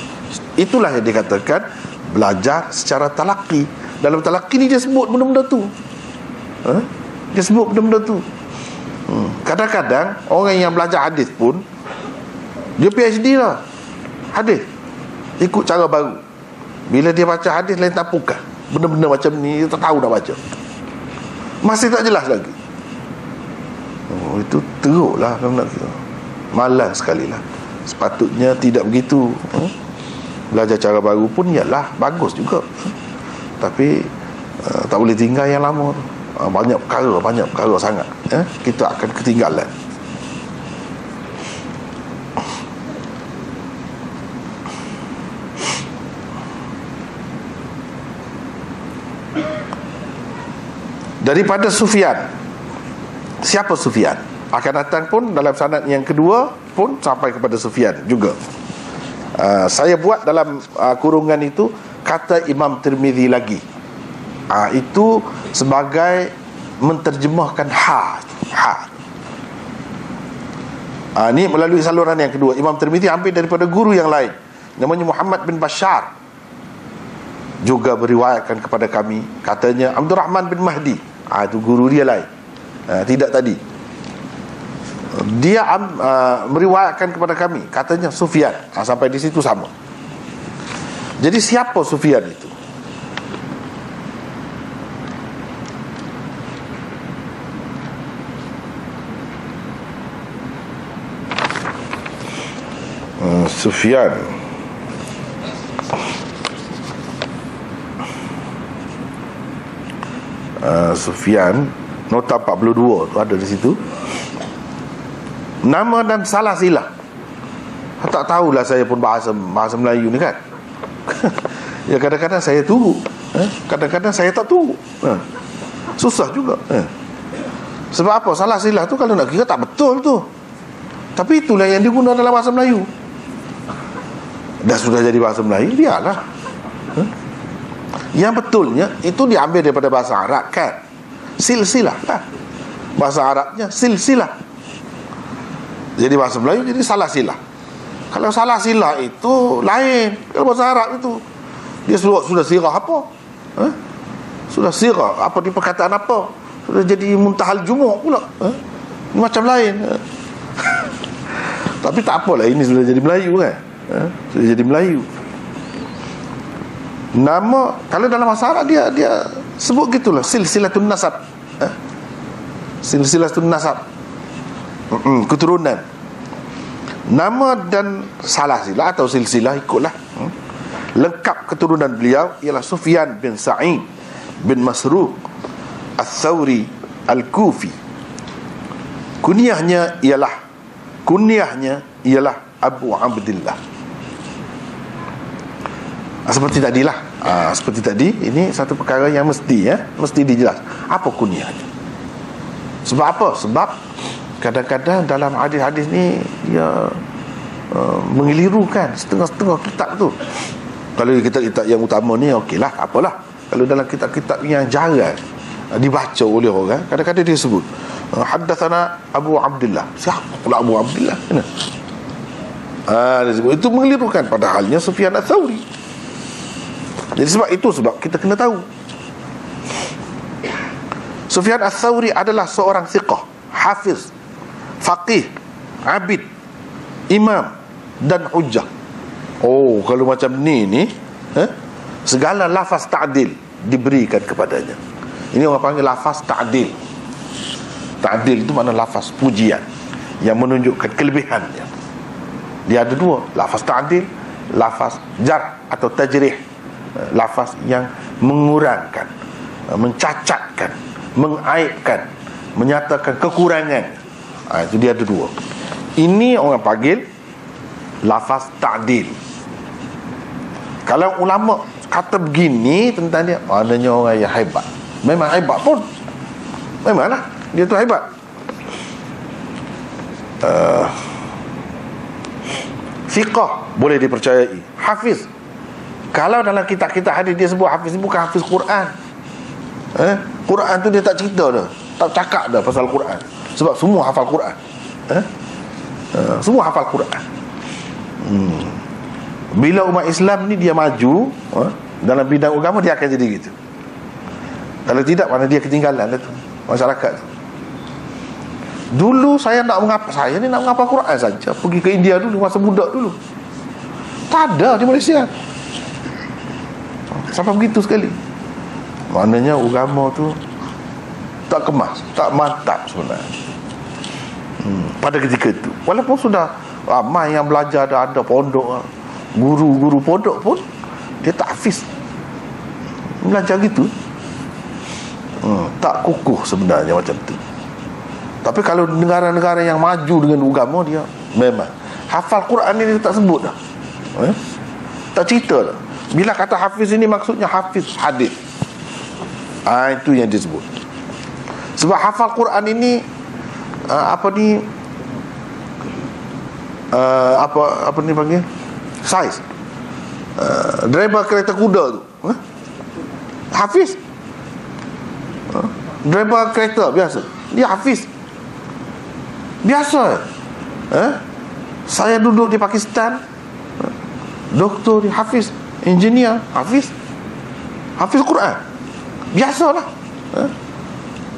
Itulah yang dikatakan belajar secara talaqi. Dalam talaqi ni dia sebut benda-benda tu. Dia sebut benda-benda tu. Kadang-kadang orang yang belajar hadis pun dia PhD lah hadis, ikut cara baru. Bila dia baca hadis lain tak pukan, benda-benda macam ni dia tak tahu nak baca, masih tak jelas lagi. Itu teruk lah. Malas sekali lah. Sepatutnya tidak begitu. Belajar cara baru pun ialah bagus juga, tapi tak boleh tinggal yang lama tu. Banyak perkara sangat, kita akan ketinggalan. Daripada Sufyan. Siapa Sufyan? Akan datang pun dalam sanad yang kedua pun sampai kepada Sufyan juga. Saya buat dalam kurungan itu kata Imam Tirmizi lagi. Itu sebagai menterjemahkan ha. Ini melalui saluran yang kedua. Imam Tirmizi ambil daripada guru yang lain, namanya Muhammad bin Bashar, juga beriwayatkan kepada kami, katanya Abdul Rahman bin Mahdi. Itu guru dia lain, tidak tadi. Dia meriwayatkan kepada kami, katanya Sufyan. Sampai di situ sama. Jadi siapa Sufyan itu? Sufyan Sufyan nota 42 tu ada di situ. Nama dan salah silah. Tak tahulah saya pun bahasa Melayu ni kan. Ya kadang-kadang saya tunggu, kadang-kadang saya tak tunggu. Susah juga. Sebab apa? Salah silah tu kalau nak kira tak betul tu. Tapi itulah yang digunakan dalam bahasa Melayu. Dah sudah jadi bahasa Melayu, biarlah. Yang betulnya itu diambil daripada bahasa Arab kan. Silsilah lah. Bahasa Arabnya silsilah. Jadi bahasa Melayu jadi salah silah. Kalau salah silah itu lain. Kalau bahasa Arab itu dia sudah sirah apa? Sudah sirah apa di perkataan apa? Sudah jadi muntahal jumuk pula. Ini macam lain. Tapi tak apalah, ini sudah jadi Melayu kan. Sudah jadi Melayu. Nama kalau dalam bahasa Arab dia sebut gitulah, silsilatun nasab. Silsilatun nasab. Keturunan. Nama dan salah atau silsilah ikutlah. Lengkap keturunan beliau ialah Sufyan bin Sa'id bin Masruq Al-Thawri Al-Kufi. Kunyahnya ialah Abu Abdillah. Seperti tadilah. Seperti tadi, ini satu perkara yang mesti dijelas. Apa kunyahnya? Sebab apa? Sebab kadang-kadang dalam hadis-hadis ni dia mengelirukan setengah-setengah kitab tu. Kalau kitab-kitab yang utama ni okeylah, apalah. Kalau dalam kitab-kitab yang jarang dibaca oleh orang, kadang-kadang dia sebut haddatsana Abu Abdillah. Siapa pula Abu Abdillah? Dia sebut itu mengelirukan, padahalnya Sufyan Ats-Tsauri. Jadi sebab kita kena tahu Sufyan Ats-Tsauri adalah seorang thiqah, hafiz, faqih, abid, imam dan hujjah. Kalau macam ni segala lafaz ta'dil diberikan kepadanya. Ini orang panggil lafaz ta'dil. Ta'dil itu makna lafaz pujian yang menunjukkan kelebihannya. Dia ada dua, lafaz ta'dil, lafaz jar atau tajrih, lafaz yang mengurangkan, mencacatkan, mengaibkan, menyatakan kekurangan. Itu dia ada dua. Ini orang panggil lafaz ta'dil. Kalau ulama kata begini tentang dia, maknanya orang yang hebat. Memang hebat pun, memanglah dia tu hebat. Thiqah, boleh dipercayai. Hafiz, kalau dalam kitab-kitab hadis dia sebut hafiz, bukan hafiz Quran. Quran tu dia tak cerita dah, tak cakap dah pasal Quran. Sebab semua hafal Quran. Semua hafal Quran. Bila umat Islam ni dia maju dalam bidang agama, dia akan jadi gitu. Kalau tidak, mana dia ketinggalan tu masyarakat tu. Dulu saya nak menghafal Quran saja. Pergi ke India dulu, masa budak dulu. Tak ada di Malaysia. Sampai begitu sekali. Maknanya agama tu tak kemas, tak mantap sebenarnya. Pada ketika itu, walaupun sudah ramai yang belajar, ada pondok, guru-guru pondok pun dia tak hafiz, belajar gitu. Tak kukuh sebenarnya macam tu. Tapi kalau negara-negara yang maju dengan agama, dia memang hafal Quran ni dia tak sebut dah. Tak cerita dah. Bila kata hafiz ini maksudnya hafiz hadis. Itu yang disebut. Sebab hafal Quran ini apa ni panggil? Saiz. Driver kereta kuda tu, hafiz. Driver kereta biasa, dia hafiz. Biasa. Saya duduk di Pakistan, doktor dia hafiz, engineer hafiz Quran. Biasalah.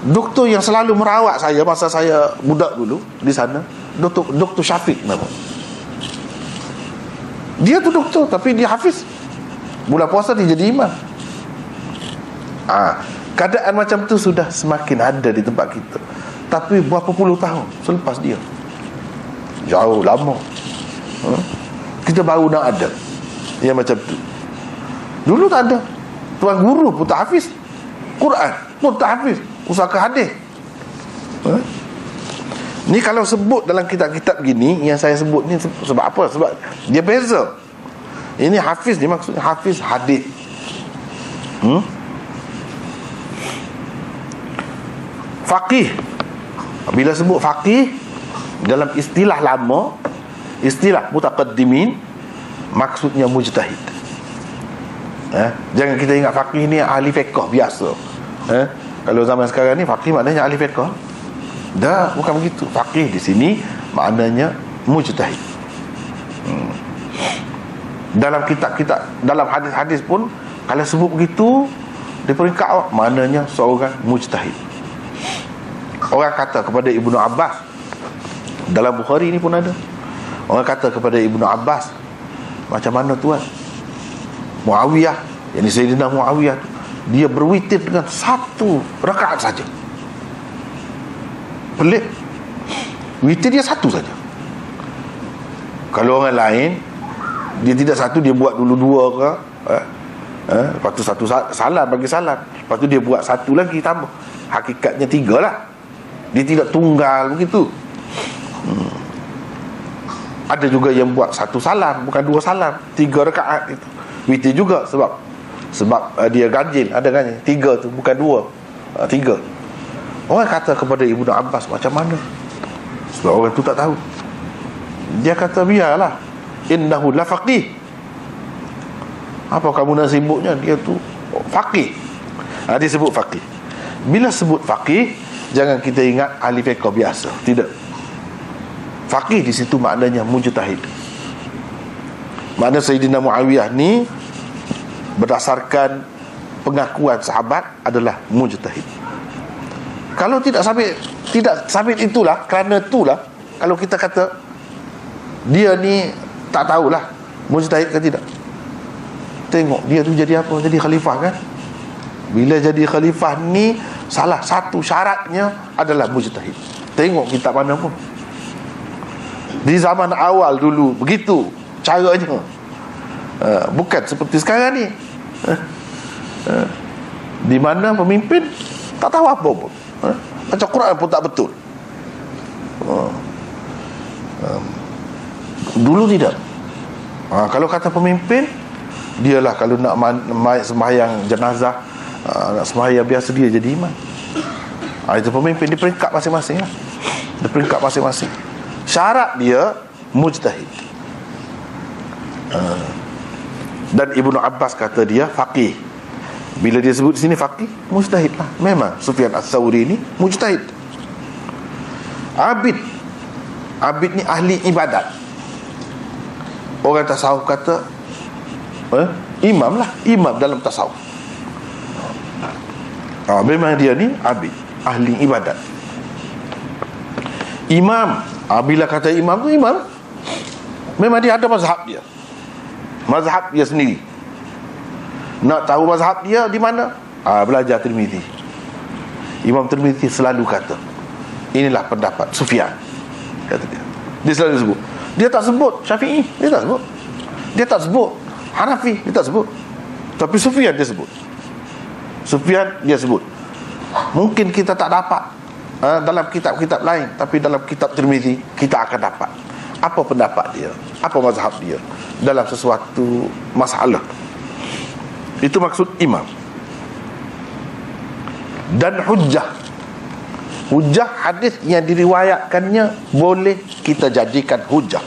Doktor yang selalu merawat saya masa saya budak dulu di sana, Doktor Syafiq nama. Dia tu doktor tapi dia hafiz. Bulan puasa dia jadi imam. Keadaan macam tu sudah semakin ada di tempat kita. Tapi berapa puluh tahun selepas dia, jauh lama, kita baru nak ada yang macam tu. Dulu tak ada. Tuan guru pun tak hafiz Quran, pun tak hafiz pusaka hadis. Ni kalau sebut dalam kitab-kitab gini, yang saya sebut ni sebab apa? Sebab dia beza. Ini hafiz, dia maksudnya hafiz hadis. Faqih, bila sebut faqih dalam istilah lama, istilah mutaqaddimin, maksudnya mujtahid. Jangan kita ingat faqih ni ahli fiqh biasa. Kalau zaman sekarang ni faqih maknanya ahli fiqh. Dah, bukan begitu. Faqih di sini maknanya mujtahid. Dalam kitab-kitab, dalam hadis-hadis pun kalau sebut begitu di peringkat maknanya seorang mujtahid. Orang kata kepada Ibnu Abbas, dalam Bukhari ni pun ada, orang kata kepada Ibnu Abbas, macam mana tuan Muawiyah, yang Sayyidina Muawiyah tu, dia berwitir dengan satu rakaat saja. Pelik. Witir dia satu saja. Kalau orang lain, dia tidak satu, dia buat dulu dua ke, lepas tu satu salam, bagi salam, lepas tu dia buat satu lagi tambah, hakikatnya 3 lah. Dia tidak tunggal begitu. Ada juga yang buat satu salam, bukan 2 salam, 3 rakaat itu. Witir juga sebab dia ganjil, ada ganjil 3 tu, bukan 2, 3. Orang kata kepada Ibnu Abbas, macam mana? Sebab orang tu tak tahu. Dia kata, biarlah, innahu la faqih. Apa kamu nak sebutnya? Dia tu faqih. Dia sebut faqih. Bila sebut faqih, jangan kita ingat ahli fiqh biasa. Tidak. Faqih di situ maknanya mujtahid. Makna Sayyidina Muawiyah ni berdasarkan pengakuan sahabat adalah mujtahid. Kalau tidak sabit itulah, kerana itulah, kalau kita kata dia ni tak tahulah mujtahid ke tidak. Tengok dia tu jadi apa? Jadi khalifah kan? Bila jadi khalifah ni, salah satu syaratnya adalah mujtahid. Tengok kitab mana pun. Di zaman awal dulu begitu caranya. Bukan seperti sekarang ni. Di mana pemimpin tak tahu apa pun. Baca Quran pun tak betul. Dulu tidak. Kalau kata pemimpin, dialah kalau nak sembahyang jenazah, nak sembahyang biasa, dia jadi imam. Itu pemimpin di peringkat masing-masing lah. Di peringkat masing-masing. Syarat dia mujtahid. Dan Ibnu Abbas kata dia faqih. Bila dia sebut di sini faqih, mujtahid lah. Memang Sufyan Ats-Tsauri ni mujtahid. Abid ni ahli ibadat. Orang tasawuf kata imam lah, imam dalam tasawuf. Memang dia ni abid, ahli ibadat. Imam, bila kata imam tu imam, memang dia ada mazhab dia. Mazhab dia sendiri. Nak tahu mazhab dia di mana? Belajar Tirmizi. Imam Tirmizi selalu kata, inilah pendapat Sufyan, kata dia. Dia selalu sebut. Dia tak sebut Syafi'i, dia tak sebut. Dia tak sebut Hanafi, dia tak sebut. Tapi Sufyan dia sebut. Sufyan dia sebut. Mungkin kita tak dapat dalam kitab-kitab lain, tapi dalam kitab Tirmizi kita akan dapat apa pendapat dia, apa mazhab dia dalam sesuatu masalah. Itu maksud imam. Dan hujjah. Hujjah, hadis yang diriwayatkannya boleh kita jadikan hujjah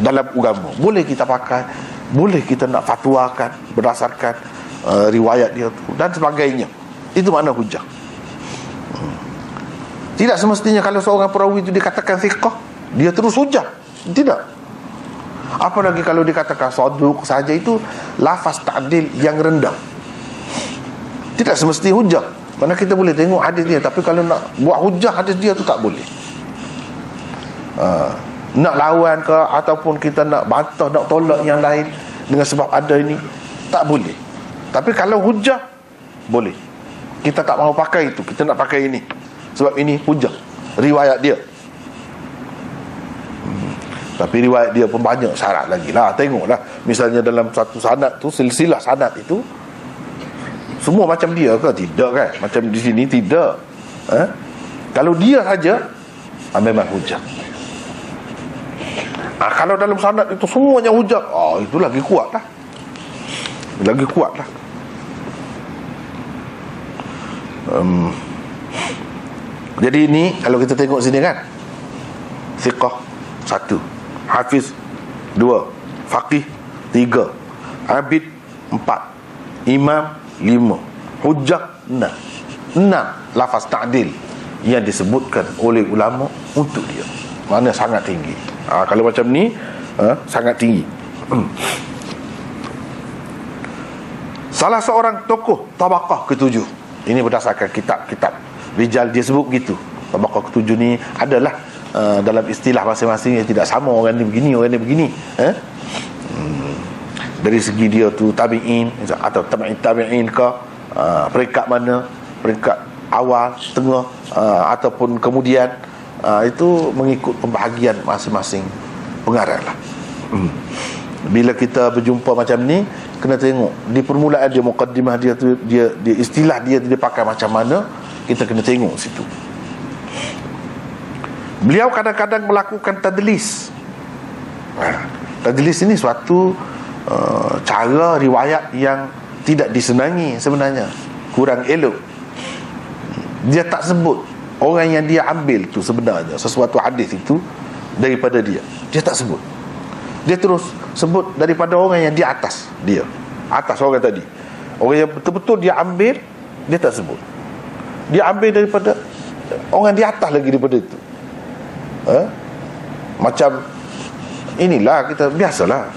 dalam agama. Boleh kita pakai, boleh kita nak fatwakan berdasarkan riwayat dia tu dan sebagainya. Itu makna hujjah. Tidak semestinya kalau seorang perawi itu dikatakan thiqah, dia terus hujjah. Tidak. Apalagi kalau dikatakan saduq saja, itu lafaz ta'dil yang rendah. Tidak semesti hujjah. Mana kita boleh tengok hadis dia, tapi kalau nak buat hujah hadis dia tu tak boleh. Nak lawan ke, ataupun kita nak bantah, nak tolak yang lain dengan sebab ada ini, tak boleh. Tapi kalau hujah, boleh. Kita tak mahu pakai itu, kita nak pakai ini sebab ini hujah, riwayat dia. Tapi riwayat dia pun banyak syarat lagi lah. Tengoklah, misalnya dalam satu sanad tu, silsilah sanad itu semua macam dia ke? Tidak kan? Macam di sini tidak. Kalau dia saja, memang hujah. Kalau dalam sanad itu semuanya hujah, itu lagi kuat lah. Lagi kuat lah. Jadi ini kalau kita tengok sini kan, thiqah 1, hafiz 2, faqih 3, abid 4, imam 5, hujjah 6 lafaz ta'dil yang disebutkan oleh ulama untuk dia. Mana sangat tinggi. Kalau macam ni sangat tinggi. Salah seorang tokoh tabaqah ke-7, ini berdasarkan kitab-kitab rijal dia sebut gitu. Tabaqah ke-7 ni adalah dalam istilah masing-masing yang tidak sama. Orang ni begini, orang ni begini. Dari segi dia tu tabi'in atau tabi'in ke, peringkat mana, peringkat awal, tengah, ataupun kemudian, Itu mengikut pembahagian masing-masing pengarang lah. Bila kita berjumpa macam ni, kena tengok di permulaan dia, muqaddimah dia tu, dia istilah dia pakai macam mana, kita kena tengok situ. Beliau kadang-kadang melakukan tadlis. Tadlis ini suatu cara riwayat yang tidak disenangi sebenarnya, kurang elok. Dia tak sebut orang yang dia ambil tu sebenarnya sesuatu hadis itu daripada dia tak sebut. Dia terus sebut daripada orang yang di atas dia, atas orang tadi, orang yang betul-betul dia ambil, dia tak sebut. Dia ambil daripada orang di atas lagi daripada itu. Macam inilah kita biasalah,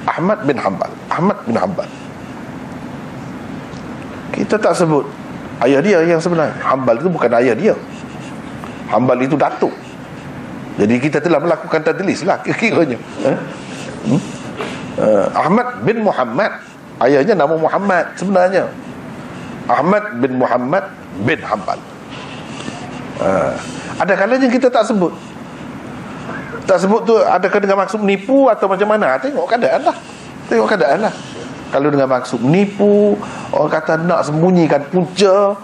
Ahmad bin Hanbal, kita tak sebut ayah dia yang sebenarnya. Hanbal itu bukan ayah dia, Hanbal itu datuk. Jadi kita telah melakukan tadlis lah kira-kiranya. Ahmad bin Muhammad, ayahnya nama Muhammad sebenarnya, Ahmad bin Muhammad bin Hanbal. Ada kalanya kita tak sebut. Tak sebut tu adakah dengan maksud menipu atau macam mana? Tengok keadaan lah. Kalau dengan maksud menipu, orang kata nak sembunyikan punca,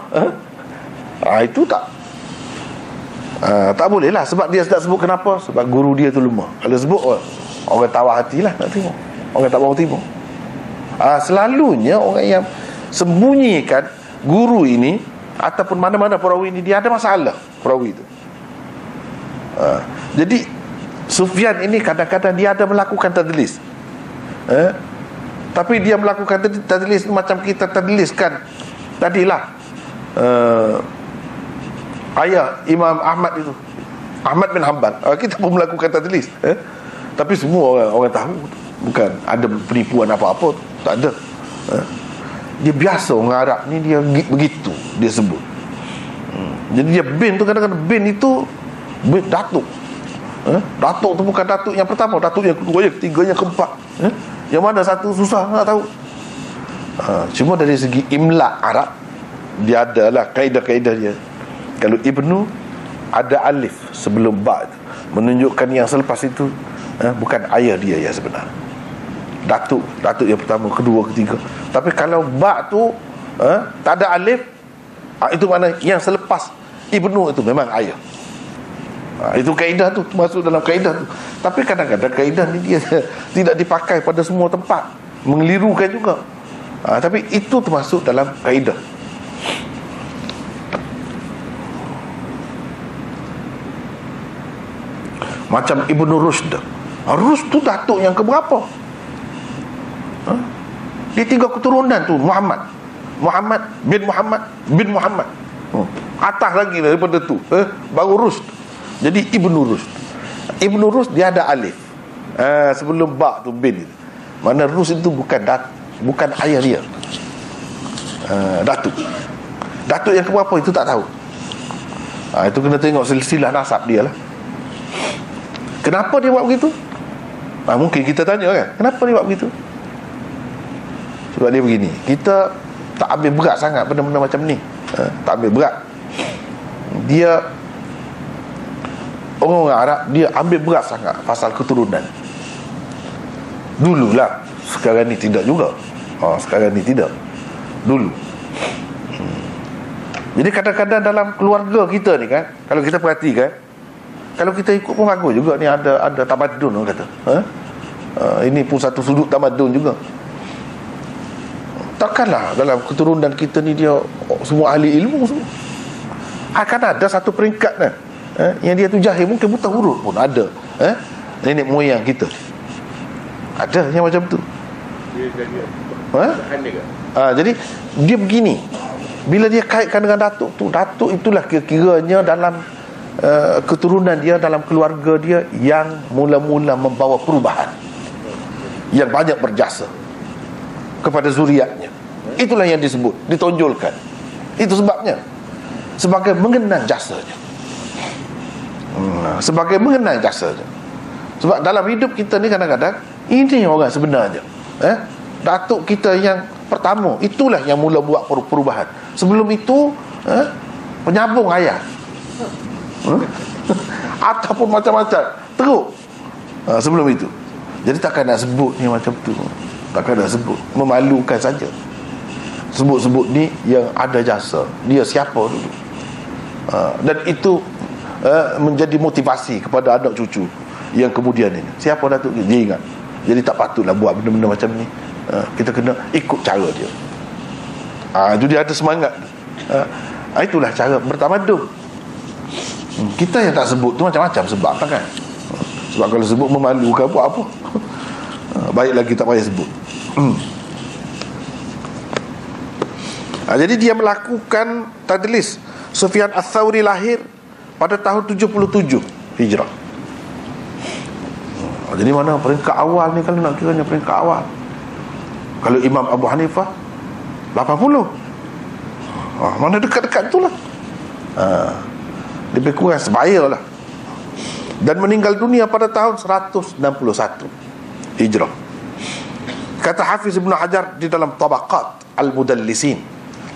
itu tak boleh lah. Sebab dia tak sebut. Kenapa? Sebab guru dia tu lemah. Kalau sebut, orang tawar hati lah, nak tengok. Orang tak mau timbul. Selalunya orang yang sembunyikan guru ini ataupun mana-mana perawi ini, dia ada masalah, perawi itu. Jadi Sufyan ini kadang-kadang dia ada melakukan tadlis, tapi dia melakukan tadlis macam kita tadliskan tadilah. Ayah Imam Ahmad itu, Ahmad bin Hanbal, kita pun melakukan tadlis, tapi semua orang tahu, bukan ada penipuan apa-apa, tak ada. Dia biasa orang Arab ni, dia begitu dia sebut. Jadi dia bin tu, kadang-kadang bin itu bin datuk. Datuk tu bukan datuk yang pertama, datuk yang kedua, yang ketiga, yang keempat. Yang mana satu susah nak tahu. Cuma dari segi imla Arab, dia adalah kaedah-kaedah dia. Kalau Ibnu ada alif sebelum ba' itu, menunjukkan yang selepas itu bukan ayah dia yang sebenar. Datuk yang pertama, kedua, ketiga. Tapi kalau ba' tu tak ada alif, itu mana yang selepas Ibnu itu memang ayah. Itu kaedah tu, masuk dalam kaedah tu. Tapi kadang-kadang kaedah ni dia tidak dipakai pada semua tempat, mengelirukan juga. Tapi itu termasuk dalam kaedah. Macam Ibnu Rushd. Rushd tu datuk yang keberapa? Dia 3 keturunan tu, Muhammad bin Muhammad. Atas lagi daripada tu, baru Rushd. Jadi Ibnu Rushd dia ada alif sebelum ba' tu bin. Mana Rushd itu bukan ayah dia, datuk yang keberapa itu tak tahu. Itu kena tengok silsilah nasab dia lah. Kenapa dia buat begitu? Mungkin kita tanya kan, kenapa dia buat begitu? Sebab dia begini, kita tak ambil berat sangat benda-benda macam ni. Tak ambil berat. Dia orang Arab, dia ambil berat sangat pasal keturunan. Dululah, sekarang ni tidak juga. Sekarang ni tidak. Dulu. Jadi kadang-kadang dalam keluarga kita ni kan, kalau kita perhatikan, kalau kita ikut pun bagus juga ni, ada tamadun orang kata. Ini pun satu sudut tamadun juga. Takkanlah dalam keturunan kita ni dia semua ahli ilmu semua. Akan ada satu peringkat kan, yang dia tu jahil, mungkin buta huruf pun ada. Nenek moyang kita ada yang macam tu. Jadi dia begini, bila dia kaitkan dengan datuk tu, datuk itulah kira-kiranya dalam keturunan dia, dalam keluarga dia yang mula-mula membawa perubahan, yang banyak berjasa kepada zuriatnya. Itulah yang disebut, ditonjolkan. Itu sebabnya, sebagai mengenang jasanya. Sebagai mengenang jasanya. Sebab dalam hidup kita ni kadang-kadang ini orang sebenarnya, datuk kita yang pertama, itulah yang mula buat perubahan. Sebelum itu penyambung ayat. ataupun macam-macam teruk sebelum itu. Jadi takkan nak sebut ni macam tu, takkan nak sebut, memalukan saja. Sebut-sebut ni yang ada jasa, dia siapa dulu. Dan itu menjadi motivasi kepada anak cucu yang kemudian ini. Siapa Datuk? Dia ingat. Jadi tak patutlah buat benda-benda macam ni. Kita kena ikut cara dia. Jadi ada semangat. Itulah cara bertamadun. Kita yang tak sebut tu macam-macam sebab kan. Sebab kalau sebut memalukan, buat apa? Baik lagi tak payah sebut. Jadi dia melakukan tadlis. Sufyan Ats-Tsauri lahir pada tahun 77 Hijrah. Jadi mana peringkat awal ni, kalau nak kiranya peringkat awal. Kalau Imam Abu Hanifah 80. Mana dekat-dekat tu lah. Lebih kurang sebaya lah. Dan meninggal dunia pada tahun 161 Hijrah. Kata Hafiz Ibn Hajar di dalam Tabaqat Al-Mudallisin.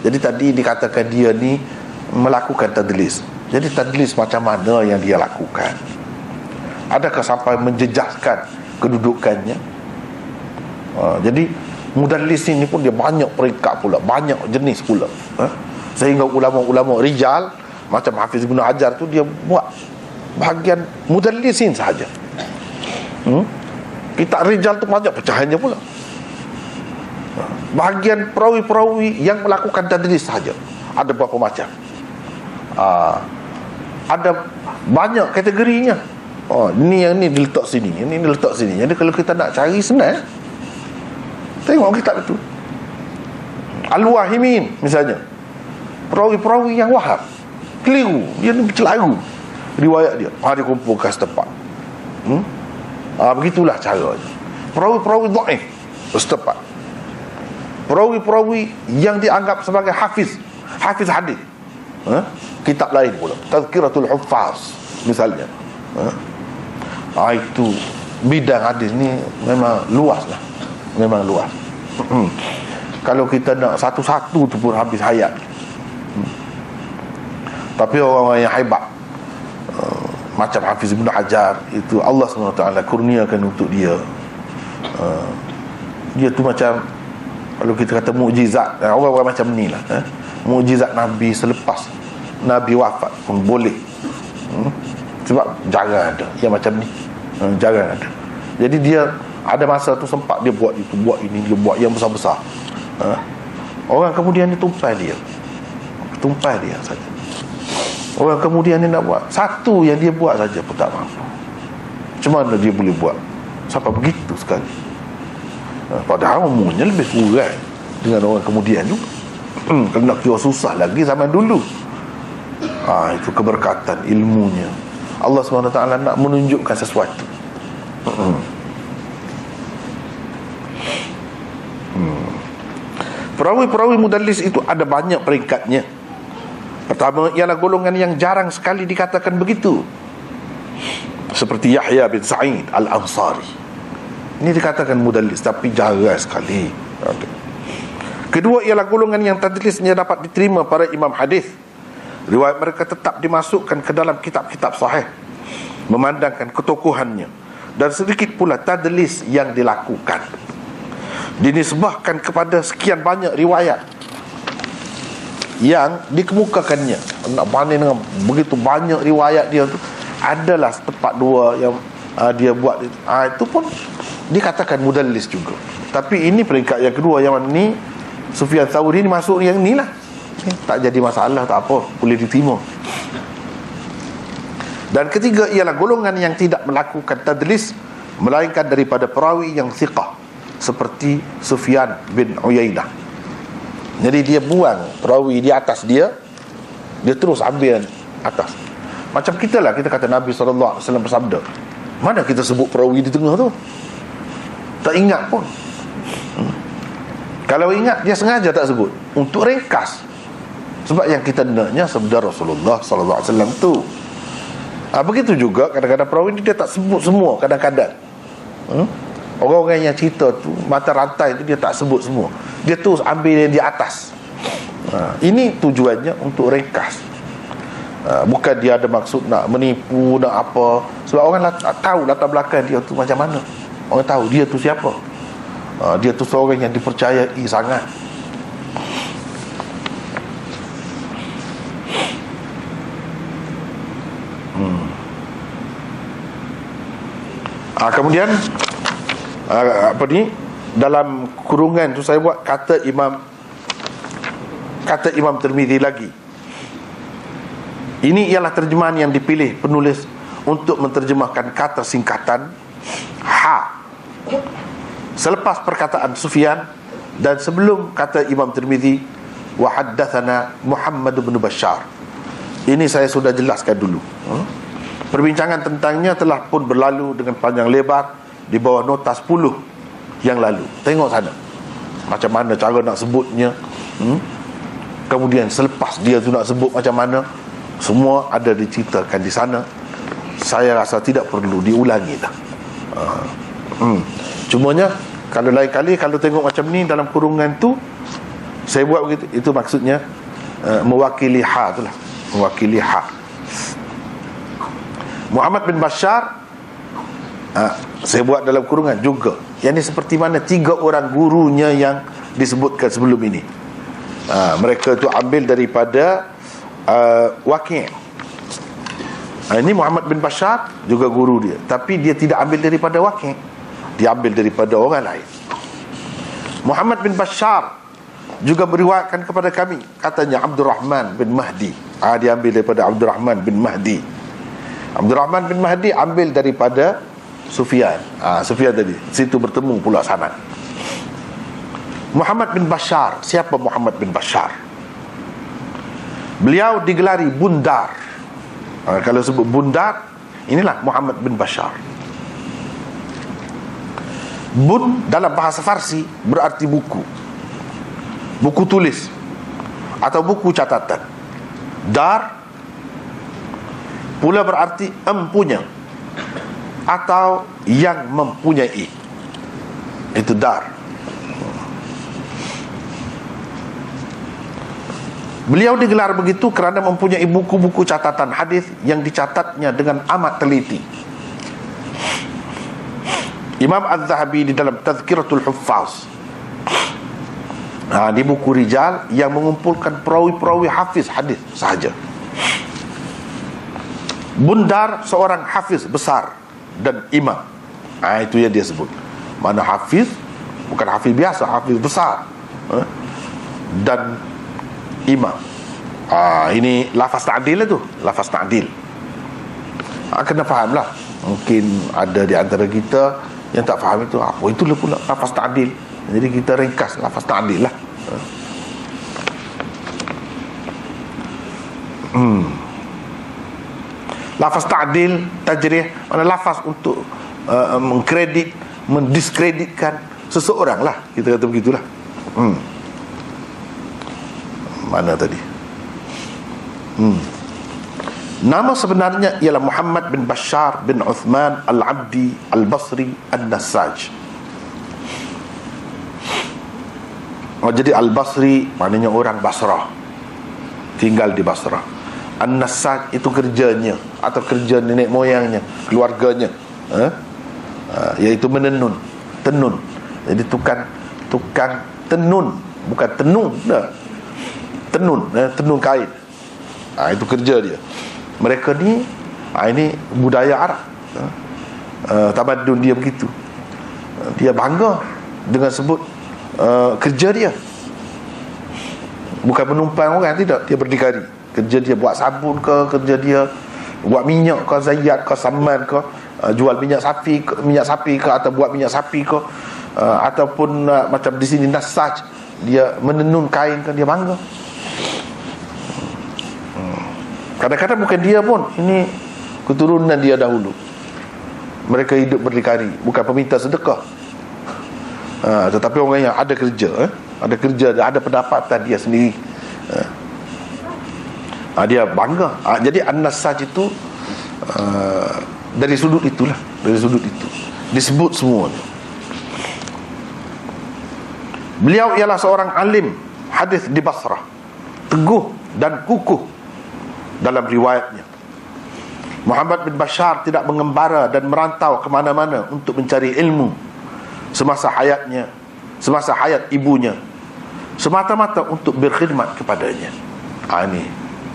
Jadi tadi dikatakan dia ni melakukan tadlis. Jadi tadlis macam mana yang dia lakukan? Adakah sampai menjejaskan kedudukannya? Jadi mudallis ini pun dia banyak peringkat pula, banyak jenis pula. Sehingga ulama-ulama rijal macam Hafiz Ibn Hajar tu dia buat bahagian mudallisin sahaja. Kitab rijal tu banyak pecahannya pula. Bahagian perawi-perawi yang melakukan tadlis sahaja ada berapa macam. Ada banyak kategorinya. Ni yang ni diletak sini, ini diletak sini. Jadi kalau kita nak cari senang, tengok kitab itu. Al-Wahimin misalnya, perawi-perawi yang waham, keliru, dia ni bercelaru riwayat dia. Dia kumpulkan setempat. Begitulah caranya. Perawi-perawi dhaif setempat. Perawi-perawi yang dianggap sebagai hafiz hadis, kitab lain pula, Tazkiratul Huffaz misalnya. Itu bidang hadis ni memang luas lah. Memang luas. Kalau kita nak satu-satu tu pun habis hayat. Tapi orang-orang yang hebat macam Hafiz Ibn Hajar itu Allah SWT kurniakan untuk dia. Dia tu macam, kalau kita kata mukjizat, orang-orang macam ni lah, mukjizat Nabi selepas Nabi wafat pun boleh. Sebab jarang ada yang macam ni. Jarang ada. Jadi dia ada masa tu sempat dia buat itu, buat ini, dia buat yang besar-besar. Orang kemudian ni tumpai dia saja. Orang kemudian ni nak buat satu yang dia buat saja pun tak mampu. Macam mana dia boleh buat sampai begitu sekali? Padahal umurnya lebih kurang dengan orang kemudian tu. Kalau nak kira susah lagi zaman dulu. Itu keberkatan ilmunya. Allah SWT nak menunjukkan sesuatu. Perawi-perawi mudallis itu ada banyak peringkatnya. Pertama ialah golongan yang jarang sekali dikatakan begitu, seperti Yahya bin Sa'id Al-Ansari. Ini dikatakan mudallis tapi jarang sekali. Kedua ialah golongan yang tadlisnya dapat diterima para imam hadis. Riwayat mereka tetap dimasukkan ke dalam kitab-kitab sahih, memandangkan ketokohannya, dan sedikit pula tadlis yang dilakukan. Dinisbahkan kepada sekian banyak riwayat yang dikemukakannya. Nak banding dengan begitu banyak riwayat dia tu, adalah setepat dua yang dia buat itu pun dikatakan mudallis juga. Tapi ini peringkat yang kedua, yang mana ni Sufyan Tsauri ni masuk yang ni lah. Tak jadi masalah, tak apa, boleh diterima. Dan ketiga ialah golongan yang tidak melakukan tadlis melainkan daripada perawi yang thiqah, seperti Sufyan bin Uyainah. Jadi dia buang perawi di atas dia terus ambil atas. Macam kita lah, kita kata Nabi SAW bersabda, mana kita sebut perawi di tengah tu? Tak ingat pun. Kalau ingat, dia sengaja tak sebut untuk ringkas. Sebab yang kita naknya sabda Rasulullah SAW tu. Begitu juga kadang-kadang perawi dia tak sebut semua. Kadang-kadang orang-orang yang cerita tu, mata rantai tu, dia tak sebut semua. Dia terus ambil yang di atas. Ini tujuannya untuk ringkas. Bukan dia ada maksud nak menipu, nak apa. Sebab orang tahu latar belakang dia tu macam mana. Orang tahu dia tu siapa. Dia tu seorang yang dipercayai sangat. Kemudian dalam kurungan tu saya buat kata Imam Tirmizi lagi. Ini ialah terjemahan yang dipilih penulis untuk menterjemahkan kata singkatan ha selepas perkataan Sufyan dan sebelum kata Imam Tirmizi wa haddatsana Muhammad bin Bashar. Ini saya sudah jelaskan dulu. Perbincangan tentangnya telah pun berlalu dengan panjang lebar di bawah nota 10 yang lalu. Tengok sana macam mana cara nak sebutnya. Kemudian selepas dia tu nak sebut macam mana, semua ada diceritakan di sana. Saya rasa tidak perlu diulangi dah. Cumanya kalau lain kali kalau tengok macam ni dalam kurungan tu saya buat begitu, itu maksudnya mewakili ha tu lah, mewakili ha. Muhammad bin Bashar saya buat dalam kurungan juga. Yang ini seperti mana 3 orang gurunya yang disebutkan sebelum ini. Mereka tu ambil daripada Waqi'. Ini Muhammad bin Bashar juga guru dia, tapi dia tidak ambil daripada Waqi', dia ambil daripada orang lain. Muhammad bin Bashar juga beriwayatkan kepada kami, katanya Abdurrahman bin Mahdi. Dia ambil daripada Abdurrahman bin Mahdi. Abdurrahman bin Mahdi ambil daripada Sufyan. Sufyan tadi, situ bertemu pula sanad. Muhammad bin Bashar, siapa Muhammad bin Bashar? Beliau digelari Bundar. Kalau sebut Bundar, inilah Muhammad bin Bashar. Bun dalam bahasa Farsi berarti buku, buku tulis atau buku catatan. Dar pula berarti empunya atau yang mempunyai. Itu dar. Beliau digelar begitu kerana mempunyai buku-buku catatan hadis yang dicatatnya dengan amat teliti. Imam Az-Zahabi di dalam Tazkiratul Huffaz, di buku Rijal yang mengumpulkan perawi-perawi hafiz hadis sahaja. Bundar seorang hafiz besar dan imam. Itu yang dia sebut. Mana hafiz, bukan hafiz biasa, hafiz besar dan imam. Ini lafaz ta'dil lah tu, lafaz ta'dil. Kena faham lah. Mungkin ada di antara kita yang tak faham itu. Itulah pula lafaz ta'dil. Jadi kita ringkas lafaz ta'dil lah. Lafaz ta'dil, tajrih, mana lafaz untuk mengkredit, mendiskreditkan seseorang lah, kita kata begitulah. Mana tadi? Nama sebenarnya ialah Muhammad bin Bashar bin Uthman Al-Abdi Al-Basri Al-Nassaj. Jadi Al-Basri maknanya orang Basrah, tinggal di Basrah. An-Nassaj itu kerjanya atau kerja nenek moyangnya, keluarganya, iaitu menenun, tenun. Jadi tukang tenun, bukan tenun dah. Tenun kain. Itu kerja dia. Mereka ni ini budaya Arab. Tamadun dia begitu. Dia bangga dengan sebut kerja dia. Bukan menumpang orang, tidak. Dia berdikari. Kerja dia buat sabun ke, kerja dia buat minyak ke, zayat ke, saman ke, jual minyak sapi ke, atau buat minyak sapi ke, ataupun macam di sini Nassaj, dia menenun kain ke, dia bangga. Kadang-kadang bukan dia pun, ini keturunan dia dahulu. Mereka hidup berdikari, bukan peminta sedekah, tetapi orang yang ada kerja, ada pendapatan dia sendiri. Dia bangga. Jadi An-Nassaj itu dari sudut itulah, dari sudut itu disebut semua. Beliau ialah seorang alim hadis di Basrah, teguh dan kukuh dalam riwayatnya. Muhammad bin Bashar tidak mengembara dan merantau ke mana-mana untuk mencari ilmu semasa hayatnya, semasa hayat ibunya, semata-mata untuk berkhidmat kepadanya.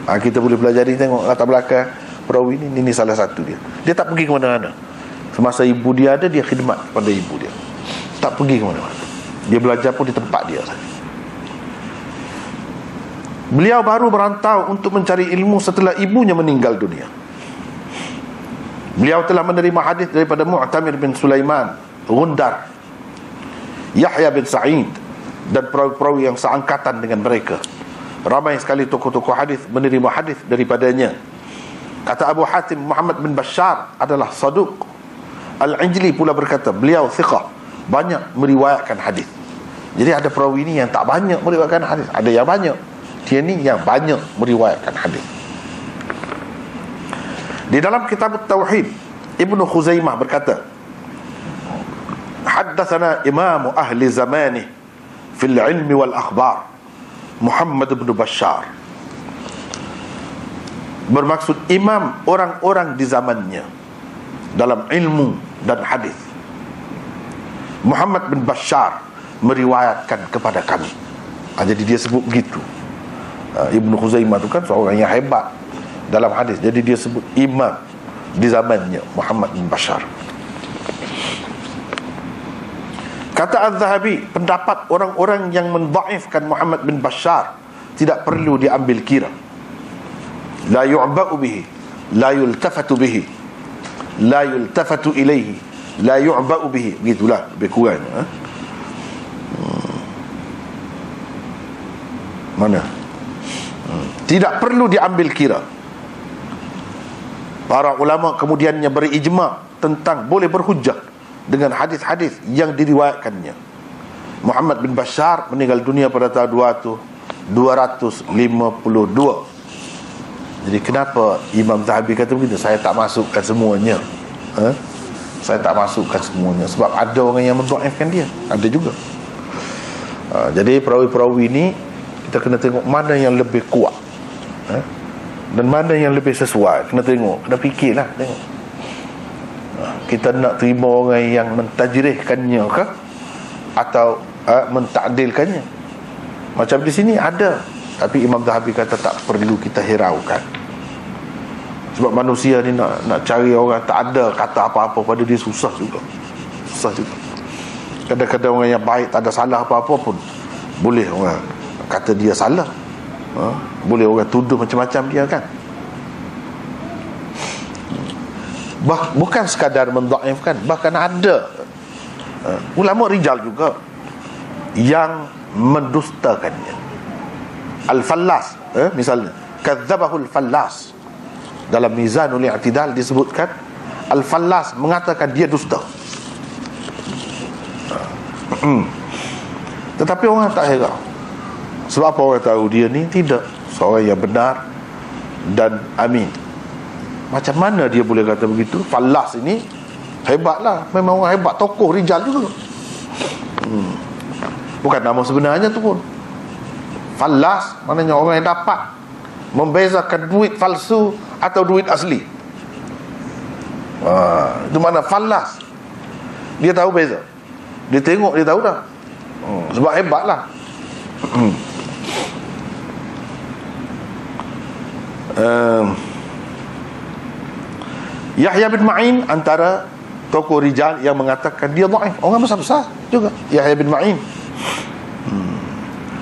Kita boleh pelajari, tengok latar belakang perawi ini salah satu dia. Dia tak pergi ke mana-mana. Semasa ibu dia ada, dia khidmat kepada ibu dia. Tak pergi ke mana-mana. Dia belajar pun di tempat dia saja. Beliau baru merantau untuk mencari ilmu setelah ibunya meninggal dunia. Beliau telah menerima hadis daripada Mu'tamir bin Sulaiman, Gundar, Yahya bin Sa'id, dan perawi-perawi yang seangkatan dengan mereka. Ramai sekali tokoh-tokoh hadis menerima hadis daripadanya. Kata Abu Hatim, Muhammad bin Bashar adalah saduq. Al-Ijli pula berkata, beliau thiqah, banyak meriwayatkan hadis. Jadi ada perawi ini yang tak banyak meriwayatkan hadis, ada yang banyak. Dia ni yang banyak meriwayatkan hadis. Di dalam kitab Tauhid, Ibnu Khuzaimah berkata, haddatsana imamu ahli zamani fil ilmi wal akhbar, Muhammad bin Bashar. Bermaksud imam orang-orang di zamannya dalam ilmu dan hadis. Muhammad bin Bashar meriwayatkan kepada kami. Jadi dia sebut begitu. Ibnu Khuzaimah itu kan seorang yang hebat dalam hadis, jadi dia sebut imam di zamannya, Muhammad bin Bashar. Kata Az-Zahabi, pendapat orang-orang yang mendhaifkan Muhammad bin Bashar tidak perlu diambil kira. La yu'ba'u bihi, la yultafatu bihi, la yultafatu ilaihi, la yu'ba'u bihi. Begitulah lebih kurang. Mana? Tidak perlu diambil kira. Para ulama kemudiannya berijma' tentang boleh berhujjah dengan hadis-hadis yang diriwayatkannya. Muhammad bin Bashar meninggal dunia pada tahun 252. Jadi kenapa Imam Zahabi kata begitu? Saya tak masukkan semuanya. Saya tak masukkan semuanya sebab ada orang yang mendhaifkan dia, ada juga. Jadi perawi-perawi ini kita kena tengok mana yang lebih kuat, dan mana yang lebih sesuai. Kena tengok, kena fikirlah, tengok. Kita nak terima orang yang mentajrihkannya ke atau mentakdilkannya. Macam di sini ada, tapi Imam Zahabi kata tak perlu kita hiraukan. Sebab manusia ni nak cari orang tak ada kata apa-apa pada dia susah juga. Susah juga. Kadang-kadang orang yang baik tak ada salah apa-apa pun boleh orang kata dia salah. Boleh orang tuduh macam-macam dia kan. Bukan sekadar mendhaifkan, bahkan ada ulama rijal juga yang mendustakannya. Al-Fallas, misalnya kadzabahul Fallas. Dalam Mizanul I'tidal disebutkan Al-Fallas mengatakan dia dusta. Tetapi orang tak heran. Sebab apa orang tahu dia ni tidak seorang yang benar dan amin. Macam mana dia boleh kata begitu? Fallas ini hebatlah, memang orang hebat, tokoh rijal juga. Bukan nama sebenarnya tu pun. Fallas maknanya orang yang dapat membezakan duit palsu atau duit asli. Itu mana fallas. Dia tahu beza. Dia tengok, dia tahu dah. Sebab hebatlah. Yahya bin Ma'in antara tokoh rijal yang mengatakan dia dhaif. Orang besar-besar juga Yahya bin Ma'in.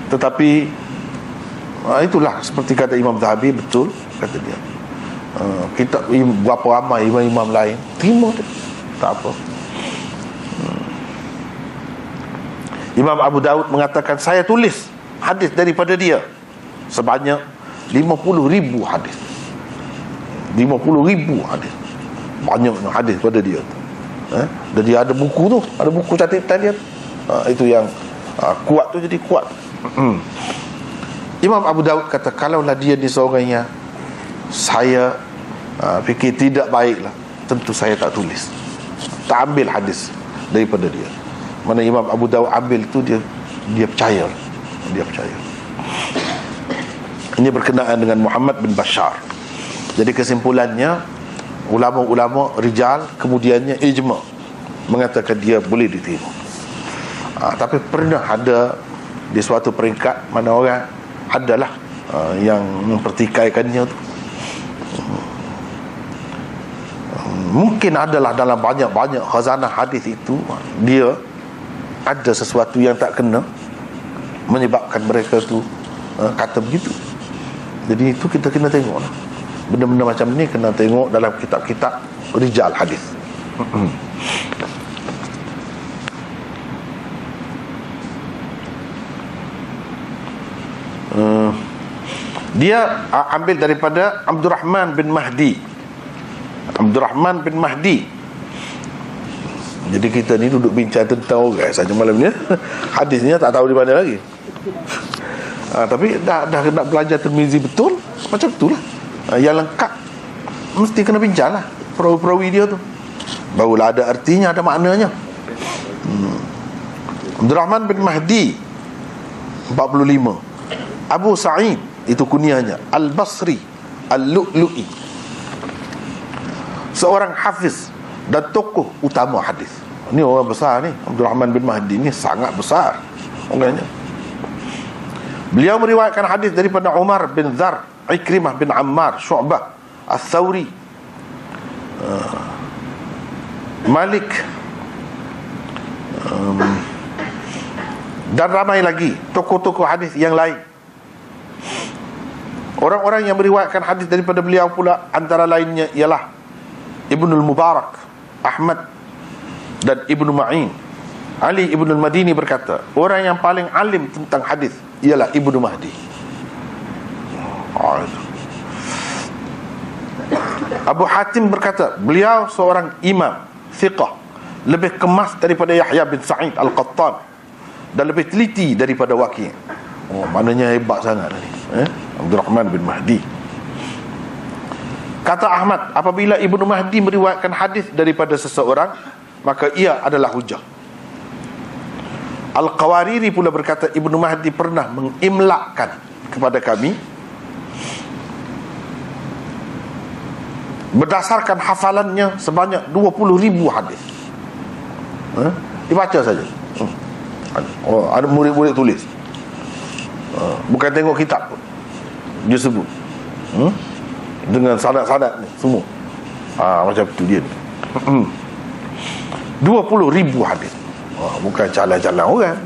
Tetapi itulah seperti kata Imam Zahabi, betul kata dia. Kita berapa ramai imam-imam lain terima dia, tak apa. Imam Abu Daud mengatakan, saya tulis hadis daripada dia sebanyak 50,000 hadis. 50,000 hadis. Banyak hadis pada dia. Dan dia ada buku tu, ada buku catatan dia. Itu yang kuat tu, jadi kuat. Imam Abu Daud kata, kalaulah dia ni seorang yang saya fikir tidak baiklah, tentu saya tak tulis, tak ambil hadis daripada dia. Mana Imam Abu Daud ambil tu, dia percaya. Dia percaya. Ini berkenaan dengan Muhammad bin Bashar. Jadi kesimpulannya, ulama-ulama rijal kemudiannya ijma' mengatakan dia boleh diterima. Tapi pernah ada di suatu peringkat mana orang adalah yang mempertikaikannya tu. Mungkin adalah dalam banyak-banyak khazanah hadis itu dia ada sesuatu yang tak kena menyebabkan mereka tu kata begitu. Jadi itu kita kena tengok lah. Benda-benda macam ni kena tengok dalam kitab-kitab rijal hadis. Dia ambil daripada Abdul Rahman bin Mahdi. Jadi kita ni duduk bincang tentang orang saja malam ni. Hadisnya tak tahu di mana lagi. Tapi dah nak belajar Tirmizi betul, macam itulah. Yang lengkap mesti kena bincang lah perawi-perawi dia tu. Barulah ada artinya, ada maknanya. Abdul Rahman bin Mahdi 45. Abu Sa'id itu kunyahnya, Al-Basri Al-Lu'lu'i, seorang hafiz dan tokoh utama hadis. Ini orang besar ni, Abdul Rahman bin Mahdi ni sangat besar orangnya. Beliau meriwayatkan hadis daripada Umar bin Dzar, Ikrimah bin Ammar, Syu'bah, Ats-Tsauri, Malik, dan ramai lagi tokoh-tokoh hadis yang lain. Orang-orang yang meriwayatkan hadis daripada beliau pula antara lainnya ialah Ibnul Mubarak, Ahmad, dan Ibnu Ma'in. Ali Ibnul Madini berkata, orang yang paling alim tentang hadis ialah Ibnu Mahdi. Abu Hatim berkata, beliau seorang imam thiqah, lebih kemas daripada Yahya bin Sa'id Al-Qattan dan lebih teliti daripada Waqi'. Maknanya hebat sangat ni, Abdul Rahman bin Mahdi. Kata Ahmad, apabila Ibnu Mahdi meriwayatkan hadis daripada seseorang, maka ia adalah hujah. Al-Qawariri pula berkata, Ibnu Mahdi pernah mengimlakkan kepada kami berdasarkan hafalannya sebanyak 20,000 hadis. Dibaca saja. Ada murid-murid tulis, bukan tengok kitab pun, dia sebut dengan sanad-sanad ni semua. Macam tu dia. 20,000 hadis. Bukan jalan-jalan orang.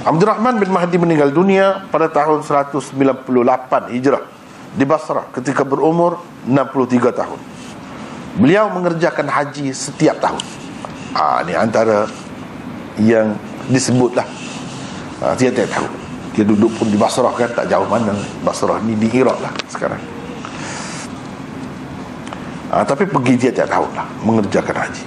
Abdul Rahman bin Mahdi meninggal dunia pada tahun 198 Hijrah di Basrah ketika berumur 63 tahun. Beliau mengerjakan haji setiap tahun. Ini antara yang disebutlah tiap-tiap tahun. Dia duduk pun di Basrah kan, tak jauh mana. Basrah ni di Iraq lah sekarang. Tapi pergi tiap-tiap tahun lah mengerjakan haji.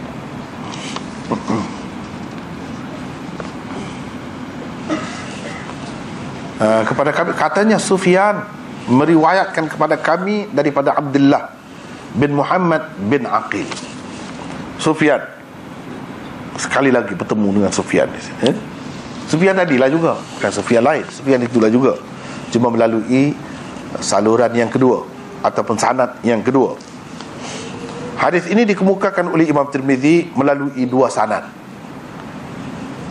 Kepada kami, katanya Sufyan meriwayatkan kepada kami daripada Abdullah bin Muhammad bin Aqil. Sufyan, sekali lagi bertemu dengan Sufyan di sini. Sufyan tadilah juga, bukan Sufyan lain. Sufyan itulah juga, cuma melalui saluran yang kedua ataupun sanad yang kedua. Hadis ini dikemukakan oleh Imam Tirmizi melalui dua sanad.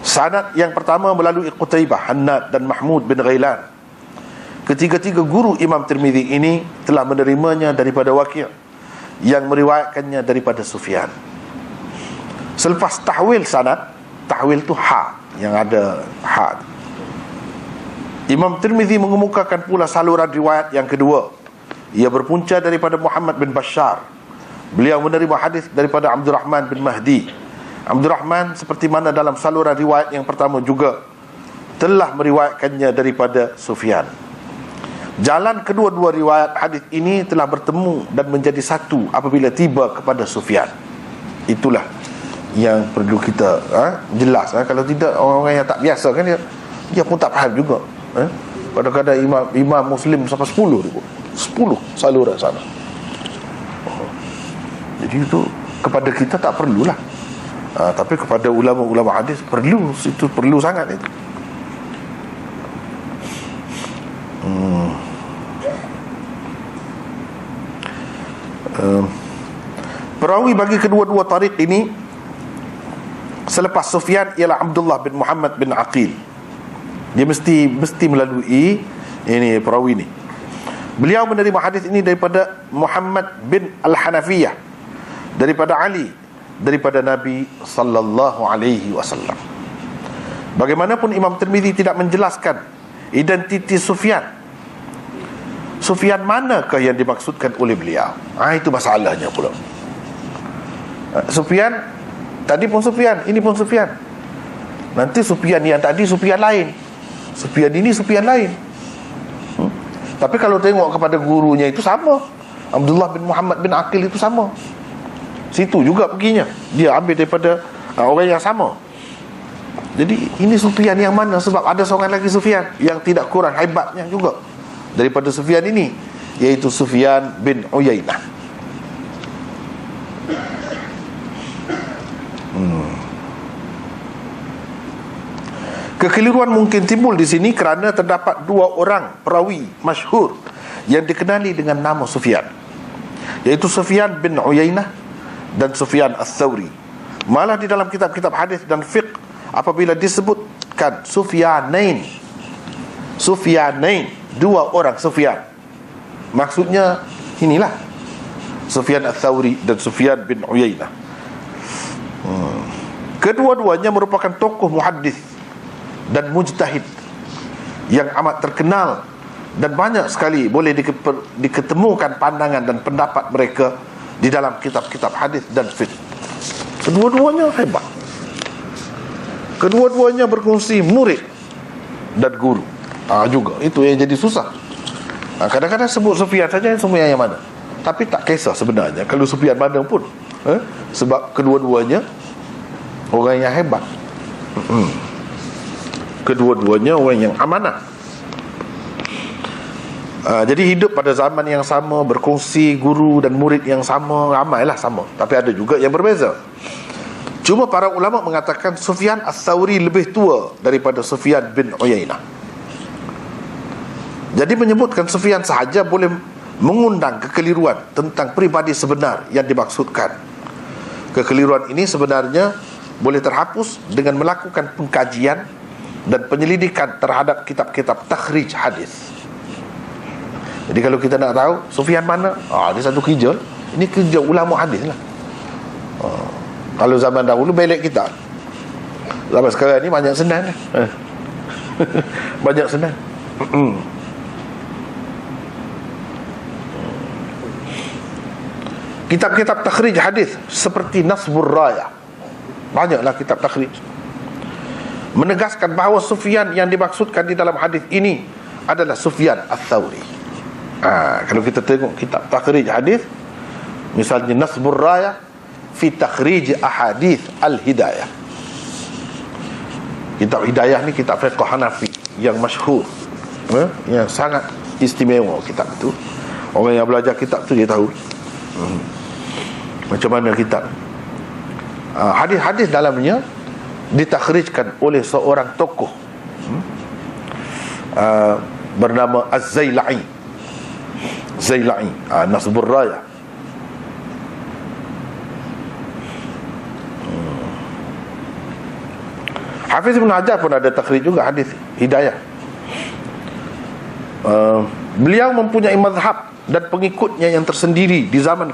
Sanad yang pertama melalui Qutaibah, Hannad dan Mahmud bin Ghailan. Ketiga-tiga guru Imam Tirmizi ini telah menerimanya daripada Waqi' yang meriwayatkannya daripada Sufyan. Selepas tahwil sanad, tahwil tu ha, yang ada ha, Imam Tirmizi mengemukakan pula saluran riwayat yang kedua. Ia berpunca daripada Muhammad bin Bashar. Beliau menerima hadis daripada Abdul Rahman bin Mahdi. Abdul Rahman seperti mana dalam saluran riwayat yang pertama juga telah meriwayatkannya daripada Sufyan. Jalan kedua-dua riwayat hadis ini telah bertemu dan menjadi satu apabila tiba kepada Sufyan. Itulah yang perlu kita jelas. Kalau tidak, orang-orang yang tak biasa kan, dia pun tak faham juga. Kadang-kadang imam Muslim sampai 10 saluran sana. Jadi itu kepada kita tak perlulah, tapi kepada ulama-ulama hadis perlu. Itu perlu sangat itu. Perawi bagi kedua-dua tariq ini selepas Sufyan ialah Abdullah bin Muhammad bin Aqil. Dia mesti melalui ini perawi ini. Beliau menerima hadis ini daripada Muhammad bin Al-Hanafiyah, daripada Ali, daripada Nabi sallallahu alaihi wasallam. Bagaimanapun Imam Tirmizi tidak menjelaskan identiti Sufyan. Sufyan manakah yang dimaksudkan oleh beliau? Itu masalahnya pula. Sufyan, tadi pun Sufyan, ini pun Sufyan. Nanti Sufyan yang tadi Sufyan lain, Sufyan ini Sufyan lain. Tapi kalau tengok kepada gurunya itu sama. Abdullah bin Muhammad bin Aqil itu sama. Situ juga perginya. Dia ambil daripada orang yang sama. Jadi ini Sufyan yang mana? Sebab ada seorang lagi Sufyan yang tidak kurang hebatnya juga daripada Sufyan ini, yaitu Sufyan bin Uyainah. Kekeliruan mungkin timbul di sini kerana terdapat dua orang perawi masyhur yang dikenali dengan nama Sufyan, yaitu Sufyan bin Uyainah dan Sufyan Ats-Tsauri. Malah di dalam kitab-kitab hadis dan fiqh, apabila disebutkan Sufyanain, dua orang Sufyan, maksudnya inilah Sufyan Ats-Tsauri dan Sufyan bin Uyainah. Kedua-duanya merupakan tokoh muhaddis dan mujtahid yang amat terkenal, dan banyak sekali boleh diketemukan pandangan dan pendapat mereka di dalam kitab-kitab hadis dan fiqh. Kedua-duanya hebat. Kedua-duanya berkongsi murid dan guru. Juga itu yang jadi susah. Kadang-kadang sebut Sufyan saja, semua yang mana. Tapi tak kisah sebenarnya kalau Sufyan mana pun, sebab kedua-duanya orang yang hebat. Kedua-duanya orang yang amanah. Jadi hidup pada zaman yang sama, berkongsi guru dan murid yang sama, ramailah sama, tapi ada juga yang berbeza. Cuma para ulama mengatakan Sufyan Ats-Tsauri lebih tua daripada Sufyan bin Uyainah. Jadi menyebutkan Sufyan sahaja boleh mengundang kekeliruan tentang pribadi sebenar yang dimaksudkan. Kekeliruan ini sebenarnya boleh terhapus dengan melakukan pengkajian dan penyelidikan terhadap kitab-kitab takhrij hadis. Jadi kalau kita nak tahu Sufyan mana, dia satu kerja. Ini kerja ulama hadis lah. Kalau zaman dahulu belek kita. Zaman sekarang ni banyak senang lah. Banyak senang. Kitab-kitab takhrij hadis seperti Nasbur Raya, banyaklah kitab takhrij, menegaskan bahawa Sufyan yang dimaksudkan di dalam hadis ini adalah Sufyan Ats-Tsauri. Kalau kita tengok kitab takhrij hadis, misalnya Nasbur Raya fi takhrij ahadits al-Hidayah. Kitab Hidayah ni kitab fiqh Hanafi yang masyhur, yang sangat istimewa kitab itu. Orang yang belajar kitab tu dia tahu macam mana kitab. Hadis-hadis dalamnya ditakhrijkan oleh seorang tokoh bernama Az-Zaila'i. Nasbur Raya. Hafiz Ibn Hajar pun ada takhrij juga hadis Hidayah. Beliau mempunyai mazhab dan pengikutnya yang tersendiri di zaman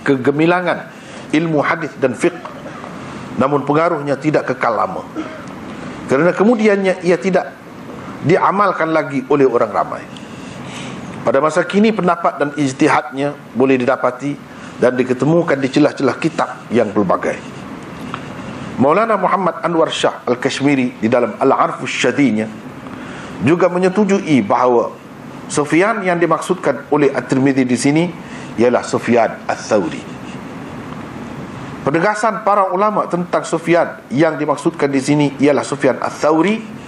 kegemilangan ilmu hadis dan fiqh. Namun pengaruhnya tidak kekal lama, kerana kemudiannya ia tidak diamalkan lagi oleh orang ramai. Pada masa kini pendapat dan ijtihadnya boleh didapati dan diketemukan di celah-celah kitab yang pelbagai. Maulana Muhammad Anwar Shah Al-Kashmiri di dalam Al-Arfus Syadhinya juga menyetujui bahawa Sufyan yang dimaksudkan oleh At-Tirmidzi di sini ialah Sufyan Ats-Tsauri. Penegasan para ulama tentang Sufyan yang dimaksudkan di sini ialah Sufyan Ats-Tsauri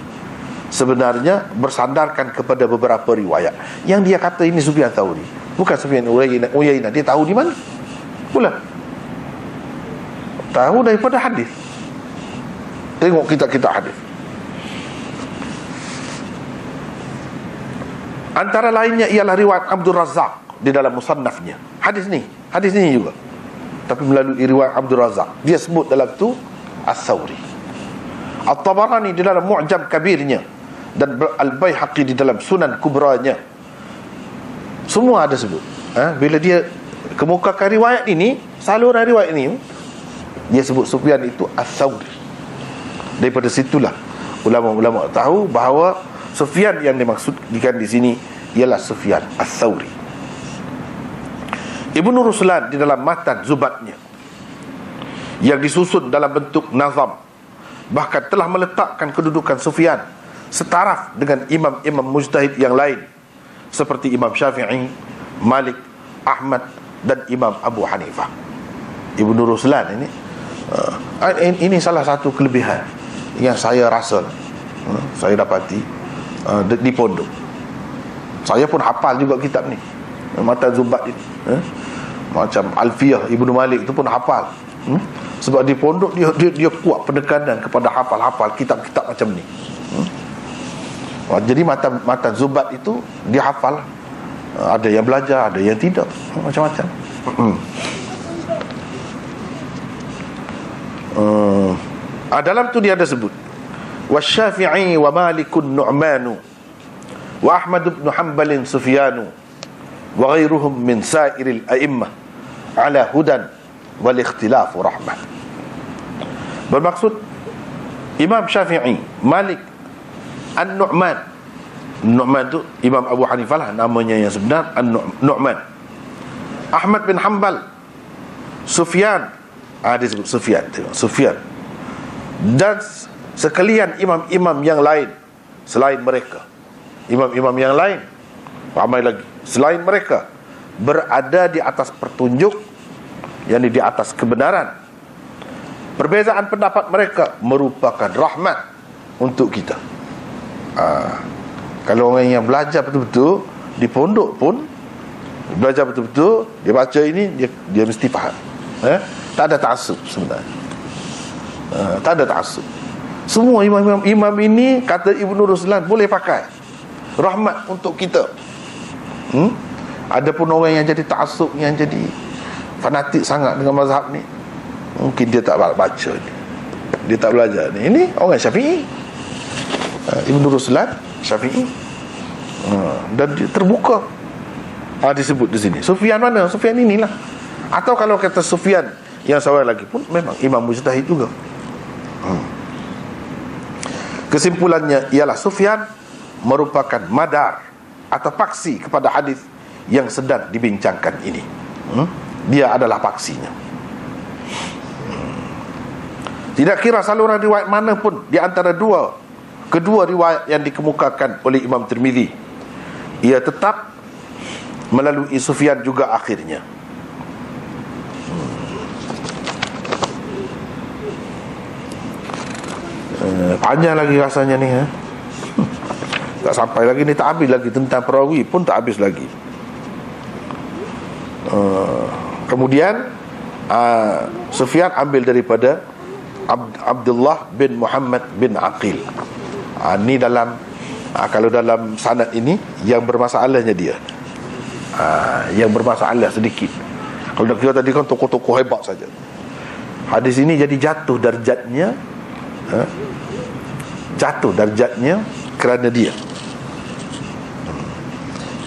sebenarnya bersandarkan kepada beberapa riwayat. Yang dia kata ini Sufyan Ats-Tsauri, bukan Sufyan Uyainah. Dia tahu di mana pula? Tahu daripada hadis. Tengok kitab-kitab hadis. Antara lainnya ialah riwayat Abdul Razzaq di dalam musannafnya. Hadis ni juga tapi melalui riwayat Abdul Razak. Dia sebut dalam tu Ats-Tsauri. At-Tabarani di dalam Mu'jam Kabirnya dan Al-Baihaqi di dalam Sunan Kubranya, semua ada sebut. Bila dia kemukakan riwayat ini, saluran riwayat ini, dia sebut Sufyan itu Ats-Tsauri. Daripada situlah ulama-ulama tahu bahawa Sufyan yang dimaksudkan di sini ialah Sufyan Ats-Tsauri. Ibnu Ruslan di dalam matan Zubatnya yang disusun dalam bentuk nazam, bahkan telah meletakkan kedudukan Sufyan setaraf dengan imam-imam mujtahid yang lain seperti Imam Syafi'i, Malik, Ahmad dan Imam Abu Hanifah. Ibnu Ruslan ini salah satu kelebihan yang saya rasa, saya dapati di pondok. Saya pun hafal juga kitab ni, matan Zubat ini, macam Alfiyah Ibnu Malik itu pun hafal. Sebab di pondok dia kuat penekanan kepada hafal-hafal kitab-kitab macam ni. Jadi matan Zubat itu dia hafal. Ada yang belajar, ada yang tidak, macam-macam. Dalam tu dia ada sebut Wasyafi'i wa Malikun Nu'manu wa Ahmad ibn Hanbalin Sufyanu wa ghairuhum min sairil a'immah ala hudan wal ikhtilafu rahmah. Bermaksud Imam Syafi'i, Malik, An-Nu'man. Nu'man tu Imam Abu Hanifah lah namanya yang sebenar, An-Nu'man. Ahmad bin Hanbal, Sufyan, dia sebut Sufyan. Dan sekalian imam-imam yang lain selain mereka. Imam-imam yang lain ramai lagi selain mereka berada di atas petunjuk, yakni di atas kebenaran. Perbezaan pendapat mereka merupakan rahmat untuk kita. Kalau orang yang belajar betul-betul di pondok pun belajar betul-betul, dia baca ini, dia mesti faham. Tak ada ta'assub sebenarnya. Tak ada ta'assub. Semua imam ini, kata Ibnu Ruslan, boleh pakai rahmat untuk kita. Ada pun orang yang jadi ta'assub, yang jadi fanatik sangat dengan mazhab ni, mungkin dia tak baca ni, dia tak belajar ni. Ini orang Syafi'i, Ibnu Ruslan Syafi'i, dan dia terbuka. Disebut di sini Sufyan mana? Sufyan inilah. Atau kalau kata Sufyan yang seorang lagi pun memang imam mujtahid juga. Kesimpulannya ialah Sufyan merupakan madar atau paksi kepada hadis yang sedang dibincangkan ini. Dia adalah paksinya. Tidak kira saluran riwayat mana pun di antara kedua riwayat yang dikemukakan oleh Imam Tirmizi, ia tetap melalui Sufyan juga akhirnya. Panjang lagi rasanya ni, tak sampai lagi ni, tak habis lagi tentang perawi pun tak habis lagi. Kemudian Sufyan ambil daripada Abdullah bin Muhammad bin Aqil. Ni dalam kalau dalam sanad ini yang bermasalahnya dia, yang bermasalah sedikit. Kalau nak kira tadi kan tokoh-tokoh hebat saja, hadis ini jadi jatuh darjatnya, kerana dia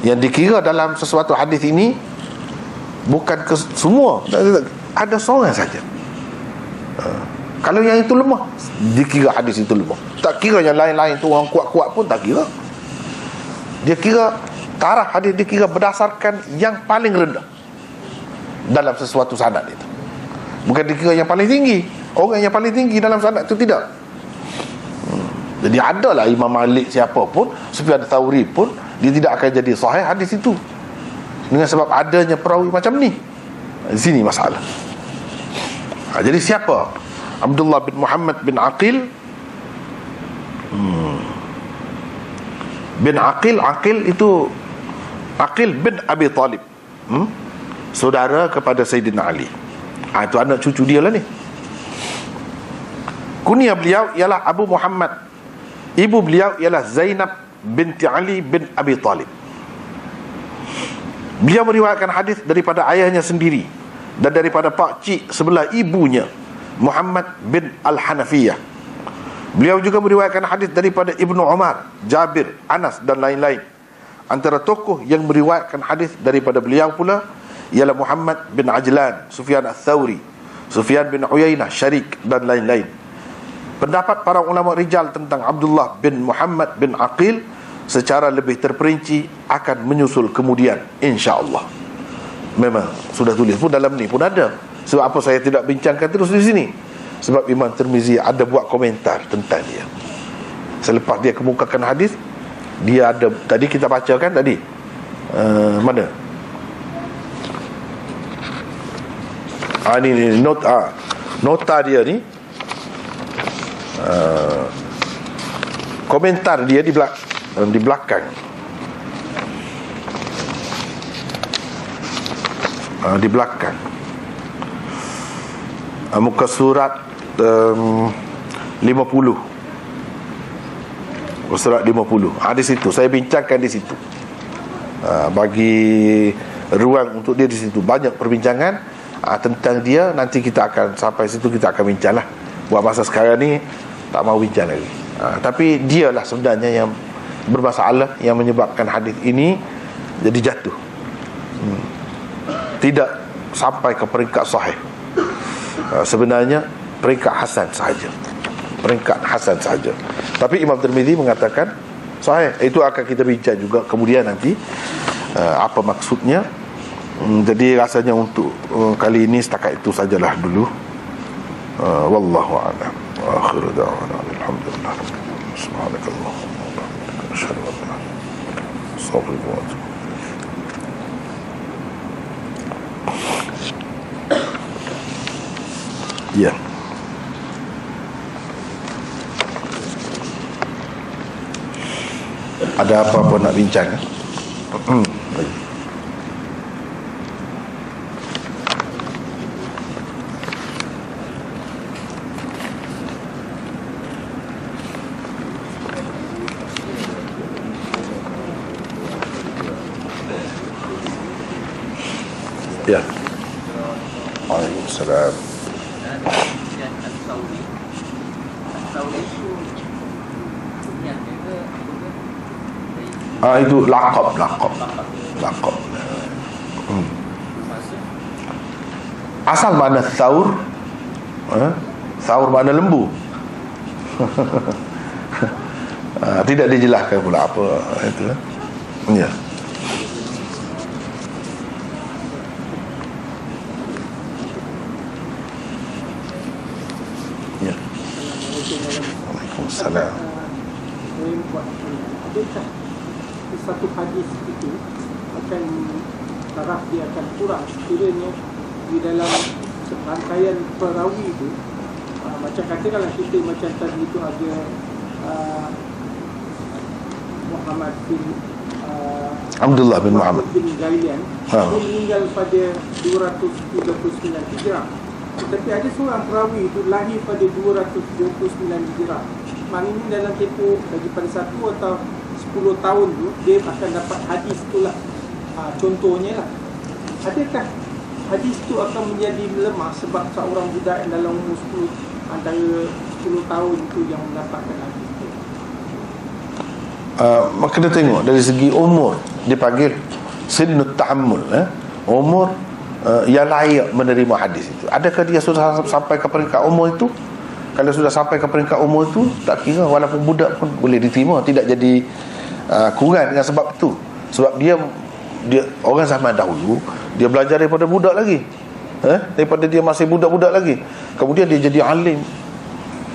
yang dikira dalam sesuatu hadis ini bukan semua, ada seorang saja. Kalau yang itu lemah, dikira hadis itu lemah. Tak kira yang lain-lain tu orang kuat-kuat pun tak kira. Dia kira taraf hadis, dia kira berdasarkan yang paling rendah dalam sesuatu sanad itu. Bukan dikira yang paling tinggi. Orang yang paling tinggi dalam sanad itu tidak. Jadi adalah Imam Malik siapa pun, Sufyan Tsauri pun, dia tidak akan jadi sahih hadis itu dengan sebab adanya perawi macam ni. Di sini masalah. Jadi siapa? Abdullah bin Muhammad bin Aqil. Bin Aqil itu Aqil bin Abi Talib, saudara kepada Sayyidina Ali. Itu anak cucu dia lah ni. Kunyah beliau ialah Abu Muhammad. Ibu beliau ialah Zainab binti Ali bin Abi Talib. Beliau meriwayatkan hadis daripada ayahnya sendiri, dan daripada pak cik sebelah ibunya Muhammad bin Al-Hanafiyah. Beliau juga meriwayatkan hadis daripada Ibnu Umar, Jabir, Anas dan lain-lain. Antara tokoh yang meriwayatkan hadis daripada beliau pula ialah Muhammad bin Ajlan, Sufyan Ats-Tsauri, Sufyan bin Uyainah, Syarik dan lain-lain. Pendapat para ulama rijal tentang Abdullah bin Muhammad bin Aqil secara lebih terperinci akan menyusul kemudian, insya-Allah. Memang sudah tulis pun dalam ni pun ada. Sebab apa saya tidak bincangkan terus di sini? Sebab Imam Tirmizi ada buat komentar tentang dia. Selepas dia kemukakan hadis, dia ada, tadi kita bacakan tadi, mana? Ini nota dia ni, komentar dia di belakang. Di belakang muka surat 50, surat 50. Di situ saya bincangkan di situ, bagi ruang untuk dia di situ. Banyak perbincangan tentang dia. Nanti kita akan sampai situ, kita akan bincang lah. Buat masa sekarang ni tak mau bincang lagi. Tapi dialah sebenarnya yang bermasalah, yang menyebabkan hadis ini jadi jatuh, tidak sampai ke peringkat sahih. Sebenarnya peringkat hasan sahaja, peringkat hasan sahaja. Tapi Imam Tirmizi mengatakan sahih. Itu akan kita bincang juga kemudian nanti, apa maksudnya. Jadi rasanya untuk kali ini setakat itu sajalah dulu. Wallahu a'lam. Wa akhiru da'wana alhamdulillah. Subhanakallahumma wa bihamdika asyhadu an la ilaha illa anta astaghfiruka wa atubu. Ya. Ada apa-apa nak bincang? Ya. Waalaikumsalam. Itu laqab. Asal mana Tsaur? Tsaur mana lembu? Tidak dijelaskan pula apa itu. Ya. Ya. Waalaikumsalam. Adakah satu hadis itu akan taraf dia akan kurang sekiranya di dalam rangkaian perawi itu, macam katakanlah kita macam tadi itu ada Muhammad bin Abdullah bin Muhammad bin Ghailan, dia meninggal pada 239 Hijrah. Tetapi ada seorang perawi itu lahir pada 229 Hijrah. Maknanya dalam tempoh daripada 1 atau 10 tahun tu dia akan dapat hadis itulah. Contohnya lah, adakah hadis tu akan menjadi lemah sebab seorang budak yang dalam umur 10, antara 10 tahun tu yang mendapatkan hadis tu? Kena tengok dari segi umur. Dia panggil sinnut tahammul, umur yang layak menerima hadis itu. Adakah dia sudah sampai ke peringkat umur itu? Kalau sudah sampai ke peringkat umur itu, tak kira walaupun budak pun boleh diterima, tidak jadi kurang dengan sebab itu. Sebab dia orang zaman dahulu dia belajar daripada budak lagi, daripada dia masih budak-budak lagi. Kemudian dia jadi alim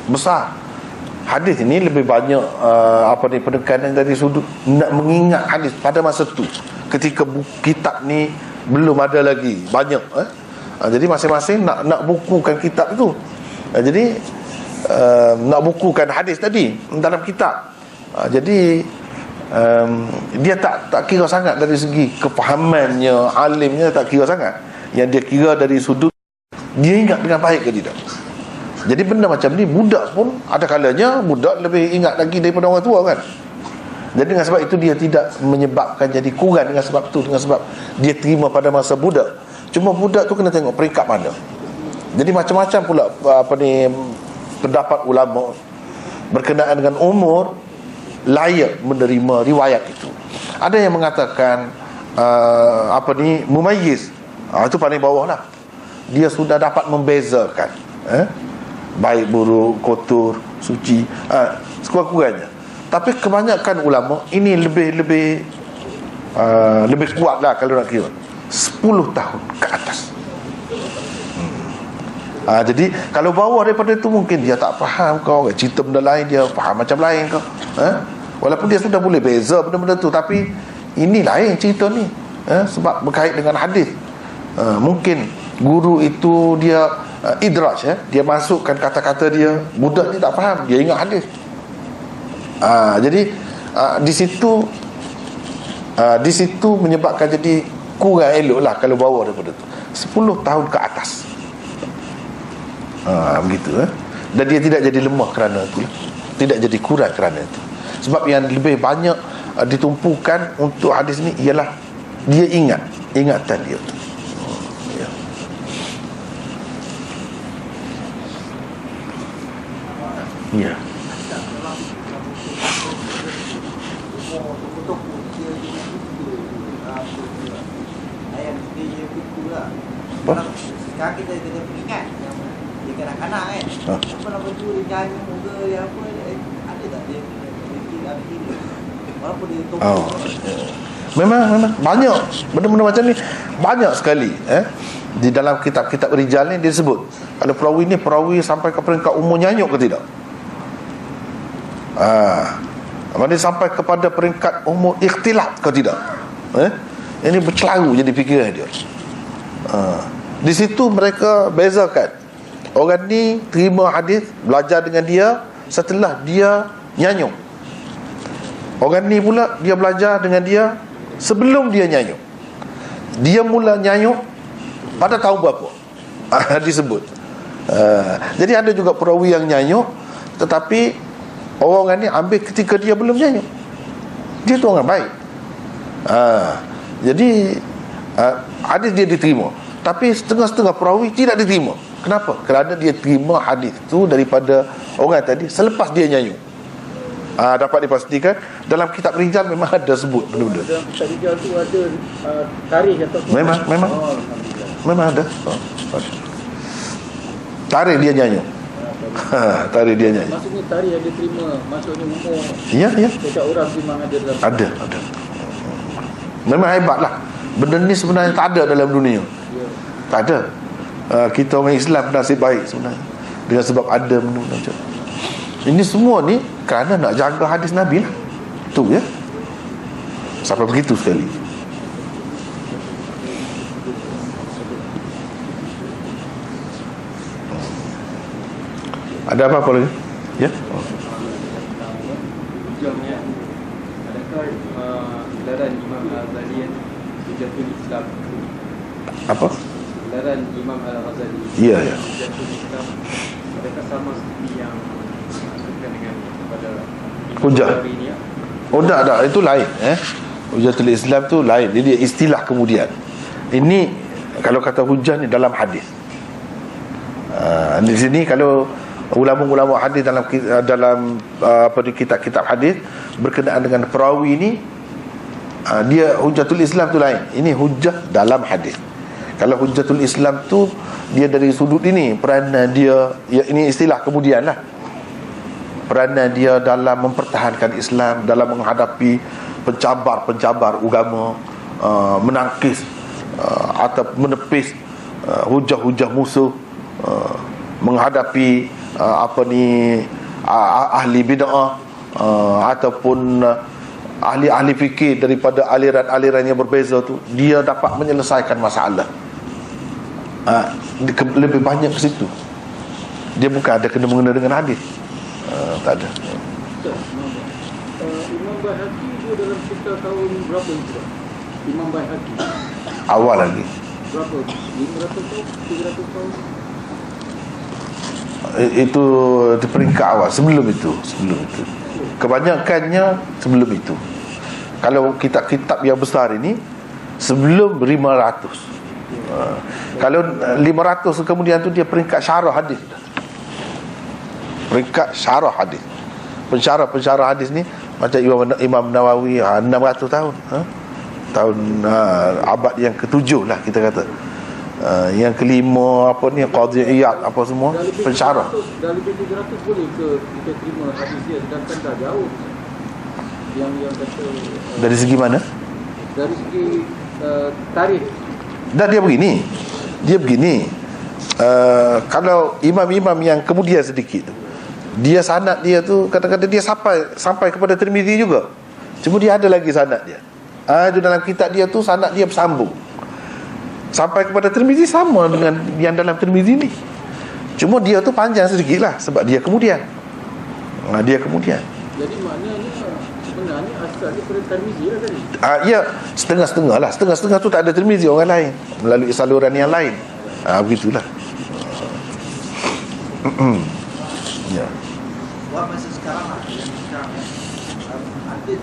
besar. Hadis ini lebih banyak penekanan dari sudut nak mengingat hadis pada masa itu, ketika kitab ni belum ada lagi banyak. Jadi masing-masing nak bukukan kitab itu. Jadi nak bukukan hadis tadi dalam kitab. Jadi dia tak kira sangat dari segi kefahamannya, alimnya tak kira sangat. Yang dia kira dari sudut dia ingat dengan baik ke tidak. Jadi benda macam ni budak pun ada kalanya budak lebih ingat lagi daripada orang tua kan. Jadi dengan sebab itu dia tidak menyebabkan jadi kurang dengan sebab tu, dengan sebab dia terima pada masa budak. Cuma budak tu kena tengok peringkat mana. Jadi macam-macam pula pendapat ulama berkenaan dengan umur layak menerima riwayat itu. Ada yang mengatakan mumayyiz, itu paling bawah lah. Dia sudah dapat membezakan baik buruk, kotor, suci, sekurang-kurangnya. Tapi kebanyakan ulama ini lebih kuat lah kalau nak kira 10 tahun ke atas. Jadi kalau bawah daripada itu mungkin dia tak faham kau, cerita benda lain dia faham macam lain kau. Walaupun dia sudah boleh beza benda-benda tu, tapi ini lain cerita ni. Sebab berkait dengan hadis. Mungkin guru itu dia idraj, dia masukkan kata-kata dia, budak ni tak faham, dia ingat hadis. Jadi di situ menyebabkan jadi kurang elok lah kalau bawah daripada tu 10 tahun ke atas. Begitu. Dan dia tidak jadi lemah kerana itu, tidak jadi kurang kerana itu. Sebab yang lebih banyak ditumpukan untuk hadis ni ialah dia ingatan dia tu. Ya. Apa? Sekarang kita ingat yang dia kanak-kanak kan. Apa nak baju dia nyanyi muka dia apa, ada tak dia walaupun dia Memang banyak benda-benda macam ni, banyak sekali di dalam kitab-kitab rijal ni dia sebut kalau perawi ni perawi sampai ke peringkat umur nyanyuk ke tidak. Mana sampai kepada peringkat umur ikhtilat ke tidak. Ini bercelaru jadi fikiran dia. Di situ mereka bezakan orang ni terima hadis, belajar dengan dia setelah dia nyanyuk. Orang ni pula dia belajar dengan dia sebelum dia nyanyuk. Dia mula nyanyuk pada tahun berapa disebut. Jadi ada juga perawi yang nyanyuk, tetapi orang ni ambil ketika dia belum nyanyuk. Dia tu orang baik. Jadi hadis dia diterima, tapi setengah-setengah perawi tidak diterima. Kenapa? Kerana dia terima hadis tu daripada orang tadi selepas dia nyanyuk. Dapat dipastikan dalam kitab rijal memang ada sebut benda-benda. Dalam kitab rijal tu ada tarikh atau memang ada. Tarikh dia nyanyuk. Tarikh dia nyanyuk. Maksudnya tarikh yang dia terima, maksudnya umur. Ya. Setiap orang memang ada dalam. Ada. Memang hebatlah. Benda ni sebenarnya tak ada dalam dunia. Tak ada. Kita orang Islam nasib baik sebenarnya dengan sebab ada benda-benda macam ini. Semua ni kerana nak jaga hadis Nabi lah. Tu ya. Sampai begitu sekali. Ada apa-apa lagi? Ya. Hujamnya, adakah gelaran Imam Al-Ghazali Hujatul Islam? Apa? Gelaran Imam Al-Ghazali Ya. Hujatul Islam, adakah sama seperti yang dimaksudkan dengan kepada Hujah. ini ya? Oh tak, itu lain. Hujatul Islam tu lain. Jadi istilah kemudian. Ini kalau kata hujah ni dalam hadis. Di sini kalau ulama-ulama hadis dalam di kitab-kitab hadis berkenaan dengan perawi ni, dia hujatul Islam tu lain. Ini hujah dalam hadis. Kalau hujatul Islam tu dia dari sudut ini, peranan dia ya, ini istilah kemudian lah. Peranan dia dalam mempertahankan Islam, dalam menghadapi pencabar-pencabar agama, menangkis atau menepis hujah-hujah musuh, menghadapi ahli bid'ah ataupun ahli-ahli fikir daripada aliran-aliran yang berbeza tu, dia dapat menyelesaikan masalah. Lebih banyak ke situ. Dia bukan ada kena-mengena dengan hadis. Tak ada. Imam Baihaqi dia dalam sekitar tahun berapa itu? Imam Baihaqi Awal lagi. berapa? 500 tahun? 300 tahun? Itu di peringkat awal. Sebelum itu kebanyakannya sebelum itu. Kalau kitab-kitab yang besar ini sebelum 500. Kalau 500 kemudian tu dia peringkat syarah hadis. Peringkat syarah hadis. Pensyarah hadis ni macam Imam Nawawi 600 tahun. Tahun abad yang ke-7 lah kita kata. Yang kelima apa ni, Qadhi Iyad apa semua pensyarah. Dah lebih 700 boleh ke kita terima hadis dia, sedangkan dah jauh yang kata Dari segi mana? dari segi tarikh. Dan dia begini, kalau imam-imam yang kemudian sedikit tu, dia sanad dia tu kadang-kadang dia sampai kepada Tirmizi juga. Cuma dia ada lagi sanad dia. Itu dalam kitab dia tu sanad dia bersambung sampai kepada Tirmizi, sama dengan yang dalam Tirmizi ni. Cuma dia tu panjang sedikit lah sebab dia kemudian. Jadi maknanya sebenarnya asal dia pada Tirmizi lah tadi. Ya, setengah-setengah lah. Setengah-setengah tu tak ada Tirmizi, orang lain melalui saluran yang lain. Begitulah. Ya. Buat masa sekarang lah, ada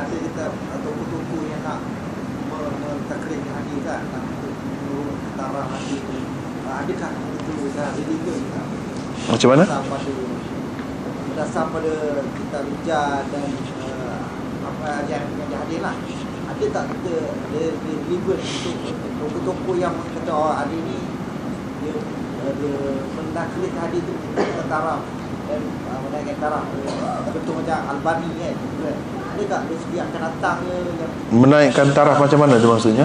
kita atau buku yang nak mentakrir hadis kan, nak menurut taraf hadis tu, adakah itu dah legal tak? Macam mana? Berdasar pada kitab Rijal dan apa ajaran hadis lah. Ada tak kita legal untuk toko-toko yang kata hadis ni dia mentakrir hadis tu ke taraf dan menaikkan taraf, contoh macam Albani kan, ada tak dari segi akan datangnya yang Menaikkan taraf macam mana tu maksudnya?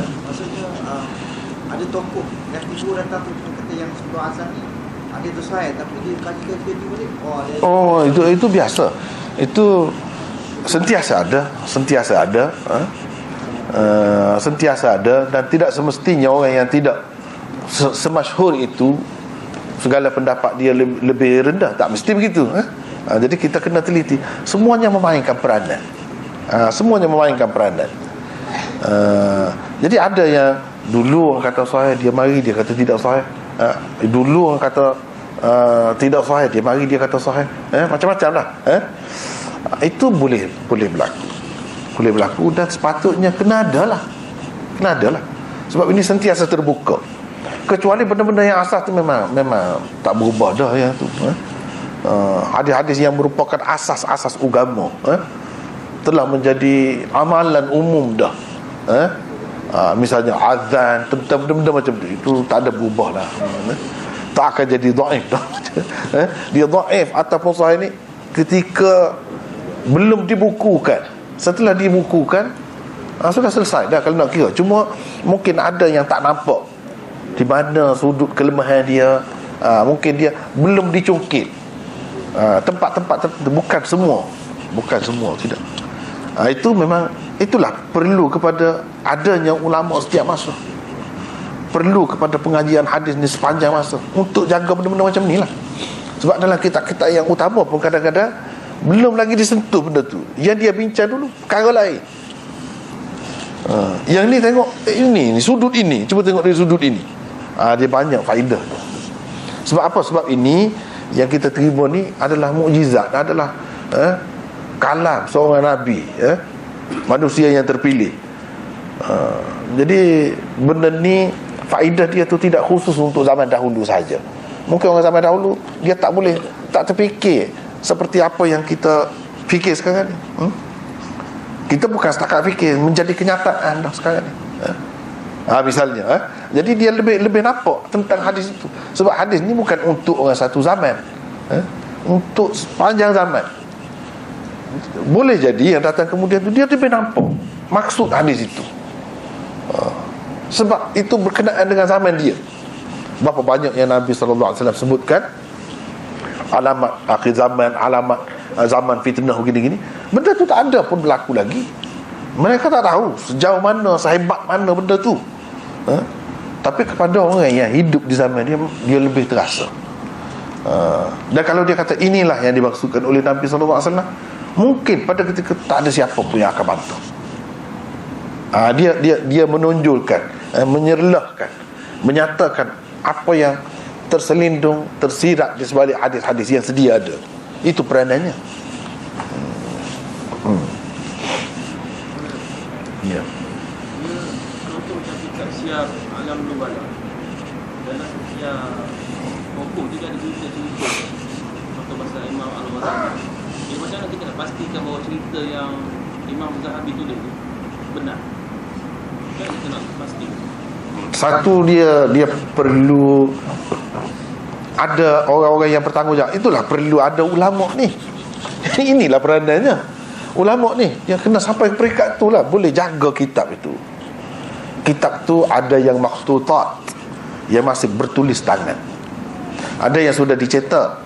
ada tokoh yang tiba datang tu kata yang sebelum asal ni ada tu saya, tapi dia kaji balik Itu biasa. Itu sentiasa ada dan tidak semestinya orang yang tidak semasyhur itu segala pendapat dia lebih rendah. Tak mesti begitu. Jadi kita kena teliti. Semuanya memainkan peranan. Jadi ada yang dulu orang kata sahih, dia mari dia kata tidak sahih. Dulu orang kata tidak sahih, dia mari dia kata sahih. Macam-macam lah. Itu boleh berlaku dan sepatutnya kena ada lah. Sebab ini sentiasa terbuka. Kecuali benda-benda yang asas tu memang tak berubah dah yang tu. Hadis-hadis yang merupakan asas-asas agama telah menjadi amalan umum dah. Misalnya azan, tentang benda-benda macam itu tak ada berubah lah. Tak akan jadi dhaif dah. Dia dhaif ataupun sahih ni ketika belum dibukukan. Setelah dibukukan sudah selesai dah kalau nak kira. Cuma mungkin ada yang tak nampak di mana sudut kelemahan dia. Mungkin dia belum dicungkil tempat-tempat tertentu. Bukan semua tidak. Itu memang, itulah perlu kepada adanya ulama setiap masa, perlu kepada pengajian hadis ni sepanjang masa untuk jaga benda-benda macam ni lah. Sebab dalam kitab-kitab yang utama pun kadang-kadang belum lagi disentuh benda tu, yang dia bincang dulu perkara lain. Yang ni tengok ini sudut ini, cuba tengok dari sudut ini. Dia banyak faedah. Sebab apa? Sebab ini yang kita terima ni adalah mukjizat, adalah kalam seorang Nabi, manusia yang terpilih. Jadi benda ni faedah dia tu tidak khusus untuk zaman dahulu saja. Mungkin orang zaman dahulu dia tak terfikir seperti apa yang kita fikir sekarang ni. Kita bukan setakat fikir, menjadi kenyataan dah sekarang ni. Misalnya jadi dia lebih nampak tentang hadis itu. Sebab hadis ni bukan untuk orang satu zaman, untuk sepanjang zaman. Boleh jadi yang datang kemudian tu dia lebih nampak maksud hadis itu, sebab itu berkenaan dengan zaman dia. Berapa banyak yang Nabi SAW sebutkan alamat akhir zaman, alamat zaman fitnah begini-gini. Benda tu tak ada pun berlaku lagi. Mereka tak tahu sejauh mana, sehebat mana benda tu. Tapi kepada orang yang hidup di zaman dia, dia lebih terasa. Dan kalau dia kata inilah yang dimaksudkan oleh Nabi SAW, mungkin pada ketika tak ada siapa pun yang akan bantu. Dia menonjolkan, menyerlahkan, menyatakan apa yang terselindung, tersirat di sebalik hadis-hadis yang sedia ada. Itu peranannya. Contoh macam kitab Syiar Alam Nubala. Dalam Syiar Kokoh juga ada cerita-cerita atau pasal Imam Al-Ghazali. Jadi macam mana kita nak pastikan bahawa cerita yang Imam Zahabi tulis ni benar? Kan kita nak pastikan. Satu, dia perlu ada orang-orang yang bertanggungjawab. Itulah perlu ada ulama ni. Inilah peranannya. Ulama ni yang kena sampai peringkat tu lah, boleh jaga kitab itu. Kitab tu ada yang makhtutat, yang masih bertulis tangan, ada yang sudah dicetak,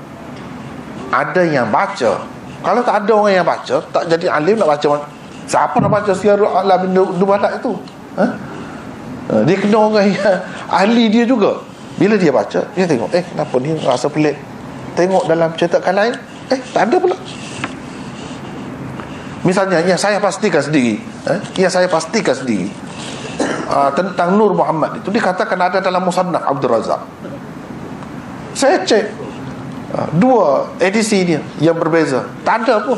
ada yang baca. Kalau tak ada orang yang baca, tak jadi alim. Nak baca, siapa nak baca Syiarul A'lam Nubala itu? Dia kena orang yang ahli dia juga. Bila dia baca, dia tengok, kenapa ni rasa pelik. Tengok dalam cetakan lain, tak ada pula. Misalnya yang saya pastikan sendiri, tentang Nur Muhammad itu dikatakan ada dalam Musannaf Abdul Razak. Saya cek dua edisi dia yang berbeza, tak ada pun.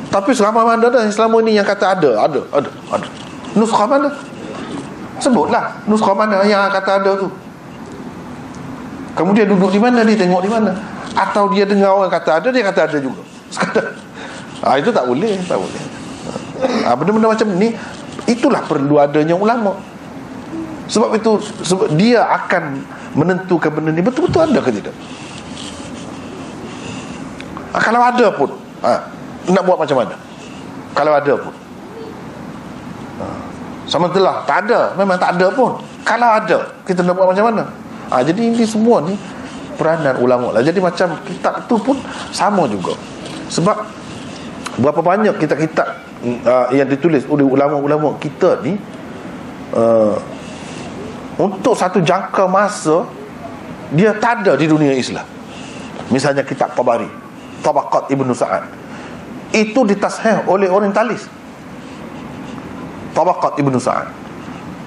Tapi selama mana dah selama ni yang kata ada. Nuskah mana? Sebutlah nuskah mana yang kata ada tu. Kemudian duduk di mana, dia tengok di mana. Atau dia dengar orang kata ada, dia kata ada juga sekadar. Itu tak boleh. Benda-benda macam ni, itulah perlu adanya ulama. Sebab itu dia akan menentukan benda ni betul-betul ada ke tidak. Kalau ada pun, nak buat macam mana? Kalau ada pun, sama telah tak ada, memang tak ada pun. Kalau ada, kita nak buat macam mana? Jadi ini semua ni peranan ulama lah. Jadi macam kitab tu pun sama juga. Sebab berapa banyak kitab-kitab yang ditulis oleh ulama-ulama kita ni, untuk satu jangka masa dia tak ada di dunia Islam. Misalnya kitab Tabari, Tabaqat Ibnu Sa'ad, itu ditashih oleh orientalis, Tabaqat Ibnu Sa'ad,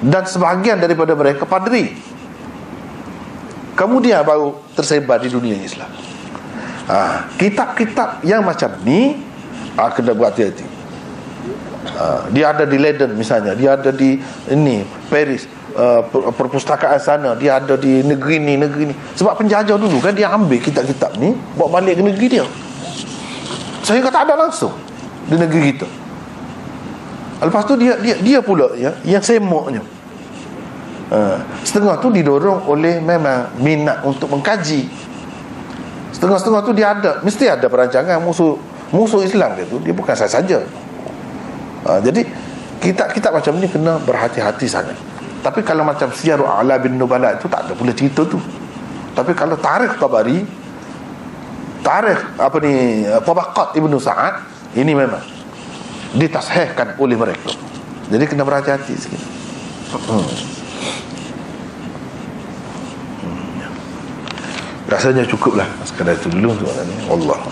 dan sebahagian daripada mereka padri. Kemudian baru tersebar di dunia Islam. Kitab-kitab yang macam ni kena buat hati-hati. Dia ada di Leiden misalnya, dia ada di Paris, perpustakaan sana, dia ada di negeri ni. Sebab penjajah dulu kan, dia ambil kitab-kitab ni bawa balik ke negeri dia, sehingga tak ada langsung di negeri kita. Lepas tu dia pula yang semoknya. Setengah tu didorong oleh memang minat untuk mengkaji. Setengah-setengah tu dia ada, mesti ada perancangan musuh Islam dia tu, dia bukan saya saja. Jadi kitab-kitab macam ni kena berhati-hati sangat. Tapi kalau macam Syiarul A'lam Nubala itu tak ada pula cerita tu. Tapi kalau tarikh Tabari, tarikh Tabaqat Ibnu Sa'ad, ini memang ditashihkan oleh mereka. Jadi kena berhati-hati sikit. Rasanya cukuplah sekadar itu dulu untuk Allah.